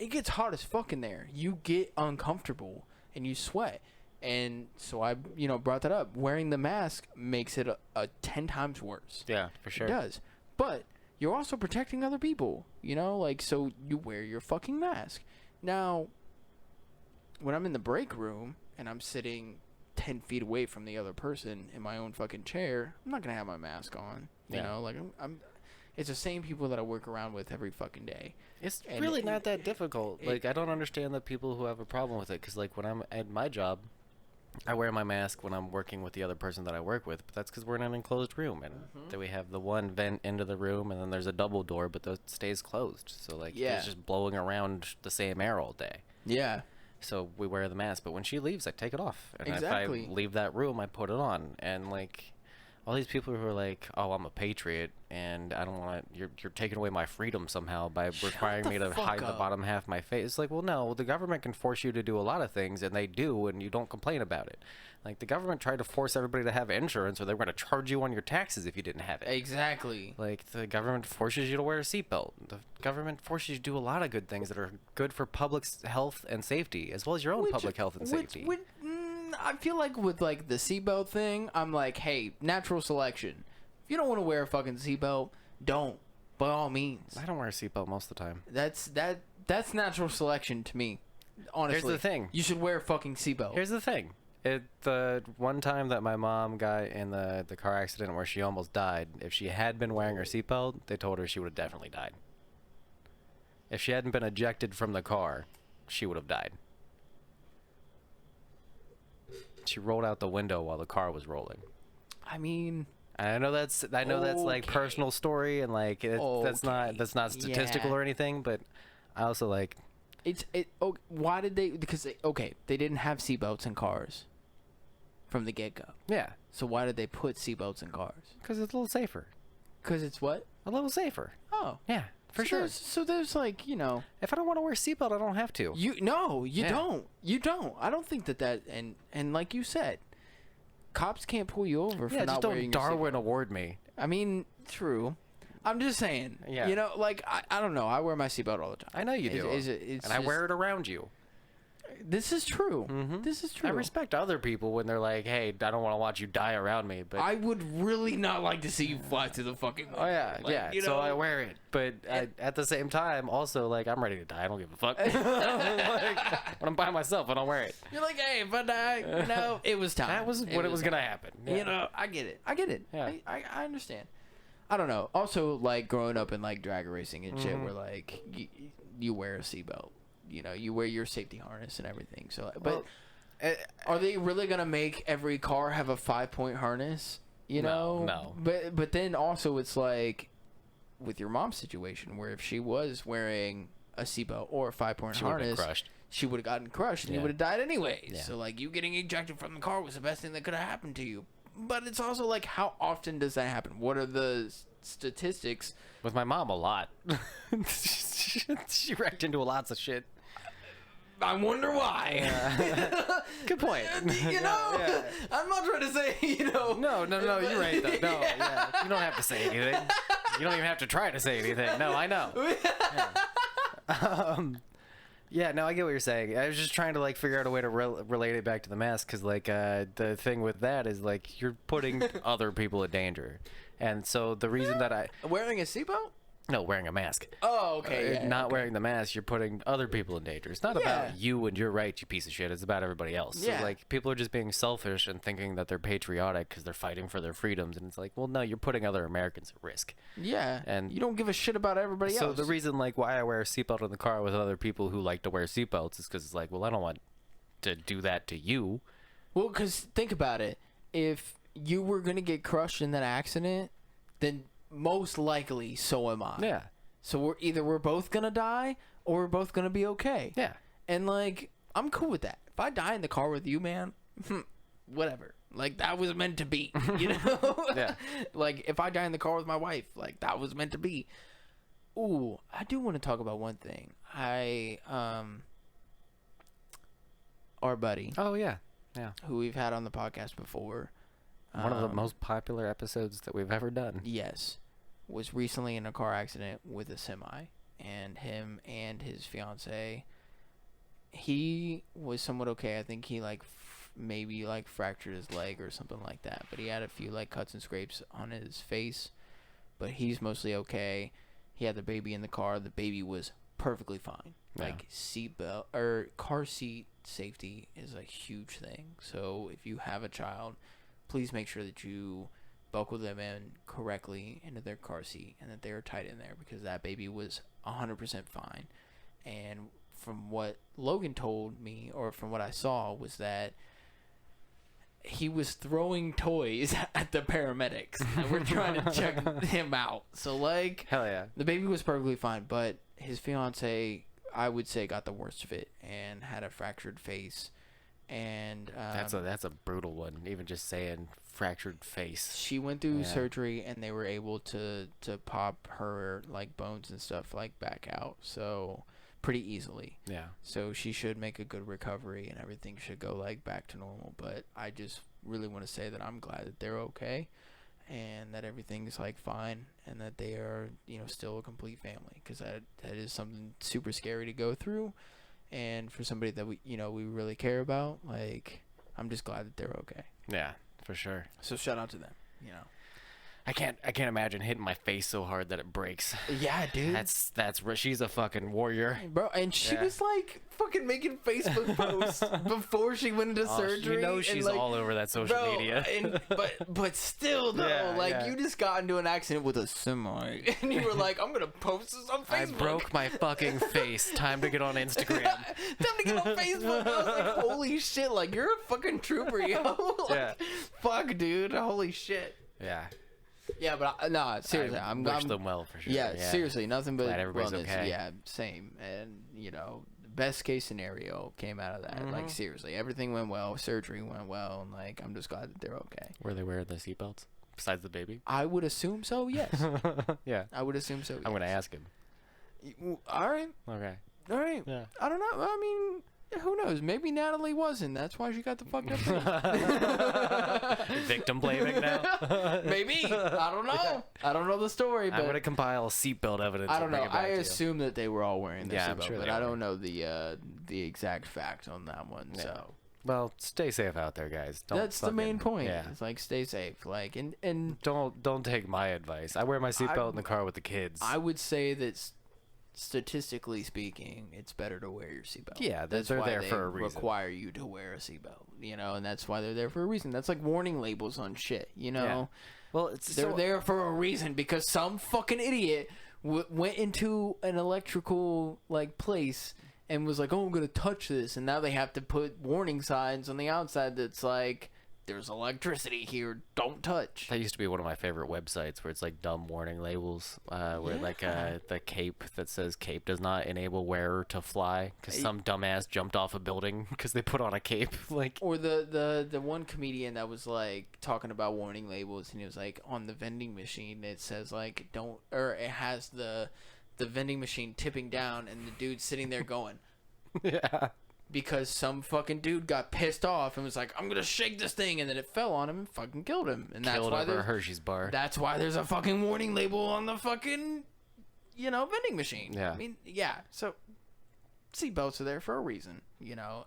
It gets hot as fuck in there. You get uncomfortable and you sweat, and so I brought that up. Wearing the mask makes it a 10 times worse. Yeah, for sure. It does. But you're also protecting other people, like, so you wear your fucking mask. Now when I'm in the break room and I'm sitting 10 feet away from the other person in my own fucking chair, I'm not gonna have my mask on. You know, like I'm it's the same people that I work around with every fucking day. It's really not that difficult. Like, I don't understand the people who have a problem with it, because like when I'm at my job, I wear my mask when I'm working with the other person that I work with, but that's because we're in an enclosed room, and then we have the one vent into the room, and then there's a double door, but that stays closed, so like it's just blowing around the same air all day. Yeah. So we wear the mask, but when she leaves, I take it off. And exactly. If I leave that room, I put it on. And like all these people who are like, "Oh, I'm a patriot, and I don't want to." You're taking away my freedom somehow by requiring me to hide the bottom half of my face. It's like, well, no, the government can force you to do a lot of things, and they do, and you don't complain about it. Like, the government tried to force everybody to have insurance, or they were going to charge you on your taxes if you didn't have it. Exactly. Like, the government forces you to wear a seatbelt. The government forces you to do a lot of good things that are good for public health and safety, as well as your own public health and safety. I feel like with like the seatbelt thing, I'm like, hey, natural selection. If you don't want to wear a fucking seatbelt, don't. By all means. I don't wear a seatbelt most of the time. That's natural selection to me. Honestly. Here's the thing. You should wear a fucking seatbelt. Here's the thing. The one time that my mom got in the car accident where she almost died, if she had been wearing her seatbelt, they told her she would have definitely died. If she hadn't been ejected from the car, she would have died. She rolled out the window while the car was rolling. I mean, and I know that's like personal story, and like that's not statistical or anything, but I also like why did they? Because they didn't have seatbelts in cars from the get-go. Yeah. So why did they put seatbelts in cars? Because it's a little safer. Because it's what? A little safer. Oh. Yeah. For sure. So there's like, if I don't want to wear a seatbelt, I don't have to. You don't. You don't. I don't think that and like you said, cops can't pull you over for not wearing your seatbelt. Darwin Award me. I mean, true. I'm just saying. Yeah. Like I don't know. I wear my seatbelt all the time. I know you do. And I wear it around you. This is true. Mm-hmm. This is true. I respect other people when they're like, "Hey, I don't want to watch you die around me," but I would really not like to see you fly through the fucking window. Oh yeah, yeah. So I wear it, but at the same time, also like I'm ready to die. I don't give a fuck. Like, when I'm by myself, I don't wear it. You're like, hey, if I die, it was time. That was when it was gonna happen. Yeah. I get it. Yeah. I understand. I don't know. Also, like growing up in like drag racing and shit, where like you wear a seatbelt. You wear your safety harness and everything. So, but Are they really gonna make every car have a 5-point harness? You know? No. But then also it's like with your mom's situation where if she was wearing a seatbelt or a 5-point She would have been harness, crushed. she would have gotten crushed and you Yeah. would have died anyways. Yeah. So like you getting ejected from the car was the best thing that could have happened to you. But it's also like, how often does that happen? What are the statistics? With my mom, a lot. She wrecked into lots of shit. I wonder why. Good point. You know, Yeah. I'm not trying to say, you know. No, you're right, though. No, yeah. You don't have to say anything. You don't even have to try to say anything. No, I know. Yeah, no, I get what you're saying. I was just trying to, like, figure out a way to relate it back to the mask, because, like, the thing with that is, like, you're putting other people in danger. And so the reason that Wearing a seatbelt? No, wearing a mask. Oh, okay. Yeah, Not okay. wearing the mask, you're putting other people in danger. It's not Yeah. about you and your right, you piece of shit. It's about everybody else. Yeah. So, like, people are just being selfish and thinking that they're patriotic because they're fighting for their freedoms. And it's like, well, no, you're putting other Americans at risk. Yeah. And you don't give a shit about everybody So else. the reason, like, why I wear a seatbelt in the car with other people who like to wear seatbelts is because it's like, well, I don't want to do that to you. Well, because think about it. If you were going to get crushed in that accident, then most likely so am I. Yeah. So we're both going to die or we're both going to be okay. Yeah. And, like, I'm cool with that. If I die in the car with you, man, whatever. Like, that was meant to be, you know? Yeah. Like, if I die in the car with my wife, like, that was meant to be. Ooh, I do want to talk about one thing. Our buddy, Oh, yeah. Yeah. who we've had on the podcast before. One of the most popular episodes that we've ever done. Yes. Was recently in a car accident with a semi. And him and his fiance, he was somewhat okay. I think he, like, maybe, like, fractured his leg or something like that. But he had a few, like, cuts and scrapes on his face. But he's mostly okay. He had the baby in the car. The baby was perfectly fine. Yeah. Like, seatbelt or car seat safety is a huge thing. So if you have a child, please make sure that you buckle them in correctly into their car seat and that they are tight in there, because that baby was 100% fine. And from what Logan told me, or from what I saw, was that he was throwing toys at the paramedics and we're trying to check him out. So, like, Hell yeah. the baby was perfectly fine, but his fiance, I would say, got the worst of it and had a fractured face. And That's a brutal one. Even just saying fractured face. she went through Yeah. surgery and they were able to pop her, like, bones and stuff, like, back out. So pretty easily. Yeah. So she should make a good recovery and everything should go, like, back to normal. But I just really want to say that I'm glad that they're okay and that everything's, like, fine and that they are, you know, still a complete family, because that is something super scary to go through. And for somebody that we really care about, like, I'm just glad that they're okay. Yeah, for sure. So shout out to them, you know. I can't imagine hitting my face so hard that it breaks. Yeah, dude. She's a fucking warrior. Bro, and she Yeah. was, like, fucking making Facebook posts before she went into surgery. You know and, she's like, all over that social bro, media. And, but still, though, Yeah, like, yeah. you just got into an accident with a semi, and you were like, I'm gonna post this on Facebook. I broke my fucking face. Time to get on Instagram. Time to get on Facebook. I was like, holy shit, like, you're a fucking trooper, yo. Like, Yeah. fuck, dude, holy shit. Yeah. Yeah, but no, seriously, I I'm wish them well for sure. Yeah, seriously, nothing but Glad everybody's wellness. okay. Yeah, same. And, you know, best case scenario came out of that. Mm-hmm. Like, seriously, everything went well. Surgery went well. And, like, I'm just glad that they're okay. Were they wearing the seatbelts besides the baby? I would assume so, yes. Yeah. I would assume so, yes. I'm gonna ask him. All right. Okay. All right. Yeah. I don't know. I mean, who knows? Maybe Natalie wasn't. That's why she got the fucked up face. Victim blaming now. Maybe. I don't know. I don't know the story, but I'm gonna compile seatbelt evidence. I and don't bring know. it back I to you. assume that they were all wearing their Yeah, I'm seatbelt, sure but they I were. don't know the exact fact on that one. Yeah. So Well, stay safe out there, guys. Don't that's the main fucking- point. Yeah. It's like, stay safe. Like, and Don't take my advice. I wear my seatbelt in the car with the kids. I would say that statistically speaking, it's better to wear your seatbelt. Yeah, that's they're why there they for a reason. require you to wear a seatbelt. You know, and that's why they're there for a reason. That's like warning labels on shit. You know. Yeah. Well, it's They're there for a reason, because some fucking idiot went into an electrical, like, place and was like, oh, I'm gonna touch this, and now they have to put warning signs on the outside that's like, there's electricity here, don't touch. That used to be one of my favorite websites where it's like dumb warning labels, where like the cape that says cape does not enable wearer to fly because some dumbass jumped off a building because they put on a cape. Like, or the one comedian that was like talking about warning labels, and he was like, on the vending machine it says like don't, or it has the vending machine tipping down and the dude sitting there going, yeah. because some fucking dude got pissed off and was like, I'm gonna shake this thing, and then it fell on him and fucking killed him. And that's Killed why over a there's Hershey's bar. that's why there's a fucking warning label on the fucking, you know, vending machine. Yeah. I mean, yeah. So seatbelts are there for a reason, you know.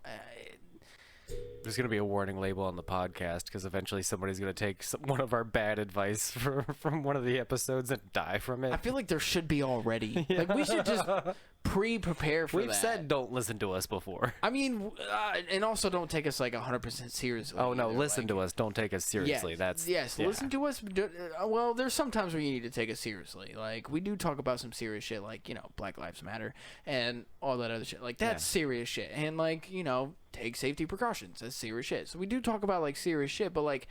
There's gonna be a warning label on the podcast because eventually somebody's gonna take one of our bad advice from one of the episodes and die from it. I feel like there should be already. Like, we should just prepare for We've that. said don't listen to us before. I mean, and also don't take us like 100% seriously. Oh no, either. listen Like, to us. Don't take us seriously. Yes, Yeah. listen to us. Well, there's some times where you need to take us seriously. Like, we do talk about some serious shit, like, you know, Black Lives Matter and all that other shit. Like, that's serious shit. And, like, you know, take safety precautions. That's serious shit. So we do talk about like serious shit, but like,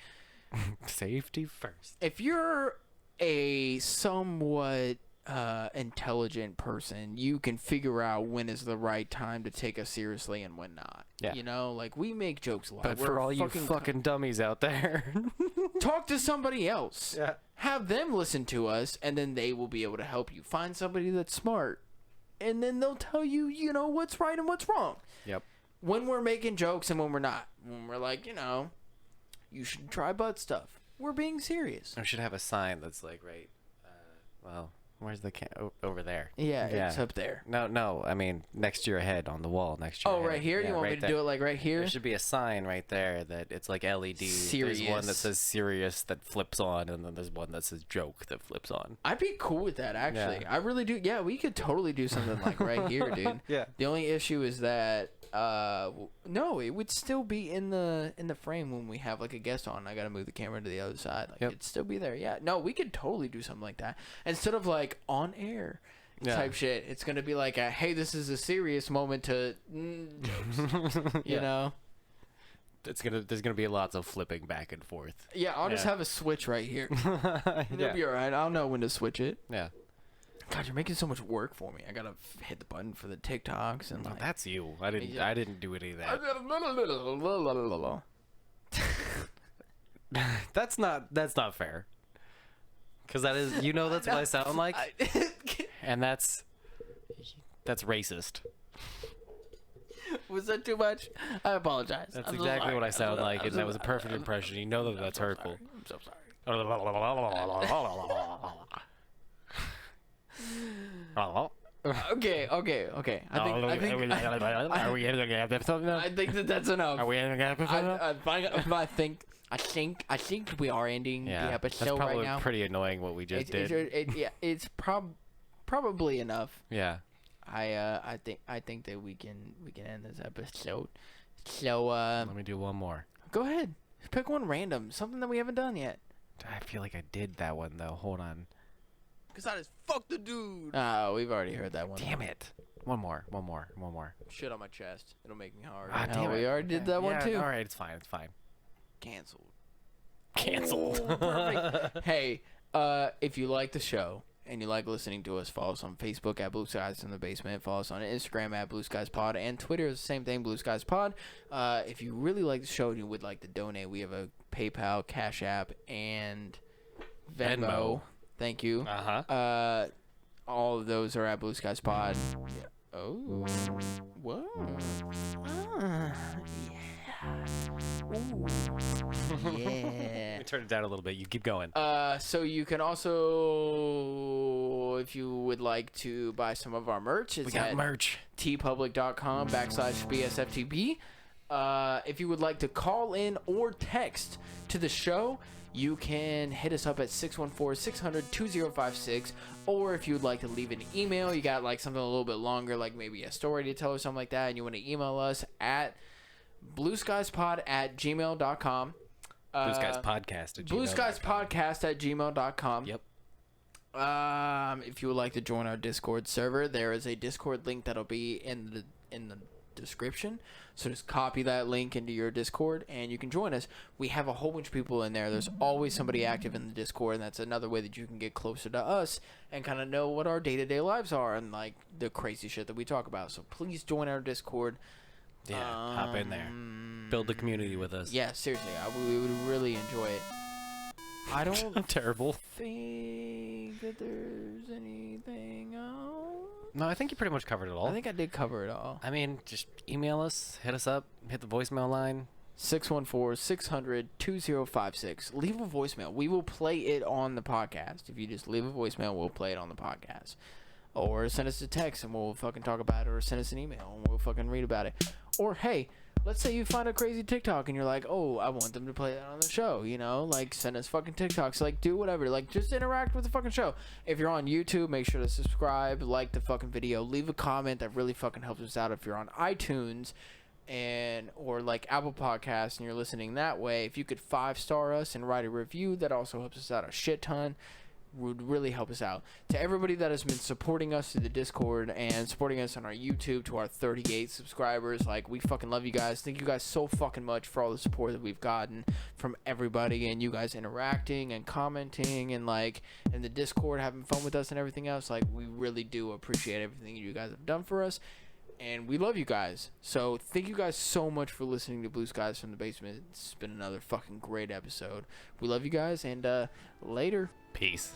Safety first. if you're a somewhat intelligent person, you can figure out when is the right time to take us seriously and when not. Yeah. You know, like, we make jokes a lot. But We're for all you fucking dummies out there, talk to somebody else. Yeah. Have them listen to us, and then they will be able to help you. Find somebody that's smart, and then they'll tell you, you know, what's right and what's wrong. Yep. When we're making jokes and when we're not. When we're like, you know, you should try butt stuff. We're being serious. I should have a sign that's like right. Well, where's the over there? Yeah, it's up there. No. I mean, next to your head on the wall next to your Oh, head. right here? Yeah, You want right me to there. do it like right here? There should be a sign right there that it's like LED. Serious. There's one that says serious that flips on, and then there's one that says joke that flips on. I'd be cool with that, actually. Yeah. I really do. Yeah, we could totally do something like right here, dude. Yeah. The only issue is that no, it would still be in the frame when we have like a guest on. I gotta move the camera to the other side. Like, it'd still be there. Yeah. No, we could totally do something like that instead of like on air type shit. It's gonna be like a, hey, this is a serious moment to jokes. You know. There's gonna be lots of flipping back and forth. Yeah, I'll just have a switch right here. It'll Yeah. be alright. I'll know when to switch it. Yeah. God, you're making so much work for me. I gotta hit the button for the TikToks and Well, like. that's you. I didn't do any of I that. gotta. That's not fair. Cause that is, you know, that's what I sound like, and that's racist. Was that too much? I apologize. That's I'm so exactly sorry. what I sound like, I'm and so that was a sorry. perfect impression. You know that that's hurtful. I'm so sorry. Okay. I think that that's enough. Are we ending the episode? I think we are ending the Yeah, that's episode probably right now. pretty annoying what we just did. It's probably enough. Yeah. I think that we can end this episode. So Let me do one more. go ahead, pick one random, something that we haven't done yet. I feel like I did that one though. Hold on. Cause I just fuck the dude. Oh, we've already heard that one. Damn it. One more. Shit on my chest. It'll make me hard. Ah, No, damn we it. already did that one Yeah, too. All right, it's fine. Canceled. Canceled. Oh, perfect. Hey, if you like the show and you like listening to us, follow us on Facebook at Blue Skies in the Basement. Follow us on Instagram at Blue Skies Pod, and Twitter is the same thing, Blue Skies Pod. If you really like the show and you would like to donate, we have a PayPal, Cash App, and Venmo. Thank you. All of those are at Blue Skies Pod. Yeah. Oh. Whoa. Ah, yeah. Ooh. Yeah. Turn it down a little bit. You keep going. So you can also, if you would like to buy some of our merch, it's We got at merch. tpublic.com/BSFTB. If you would like to call in or text to the show, you can hit us up at 614-600-2056. Or if you would like to leave an email, you got like something a little bit longer, like maybe a story to tell or something like that, and you want to email us at blueskiespod@gmail.com. Blue Skies Podcast at Blue Skies gmail.com. Podcast at gmail.com. Yep. If you would like to join our Discord server, there is a Discord link that'll be in in the description. So just copy that link into your Discord and you can join us. We have a whole bunch of people in there. There's always somebody active in the Discord, and that's another way that you can get closer to us and kind of know what our day-to-day lives are and like the crazy shit that we talk about. So please join our Discord. Yeah, hop in there. Build the community with us. Yeah, seriously, we would really enjoy it. I don't I'm terrible. think that there's anything else. No, I think you pretty much covered it all. I think I did cover it all. I mean, just email us, hit us up, hit the voicemail line. 614-600-2056. Leave a voicemail. We will play it on the podcast. If you just leave a voicemail, we'll play it on the podcast. Or send us a text and we'll fucking talk about it. Or send us an email and we'll fucking read about it. Or, hey, let's say you find a crazy TikTok and you're like, oh, I want them to play that on the show, you know? Like, send us fucking TikToks. Like, do whatever. Like, just interact with the fucking show. If you're on YouTube, make sure to subscribe, like the fucking video, leave a comment. That really fucking helps us out. If you're on iTunes or like Apple Podcasts and you're listening that way, if you could 5-star us and write a review, that also helps us out a shit ton. Would really help us out. To everybody that has been supporting us through the Discord and supporting us on our YouTube, to our 38 subscribers, like, we fucking love you guys. Thank you guys so fucking much for all the support that we've gotten from everybody, and you guys interacting and commenting and like in the Discord having fun with us and everything else. Like, we really do appreciate everything you guys have done for us, and we love you guys. So thank you guys so much for listening to Blue Skies from the Basement. It's been another fucking great episode. We love you guys, and later. Peace.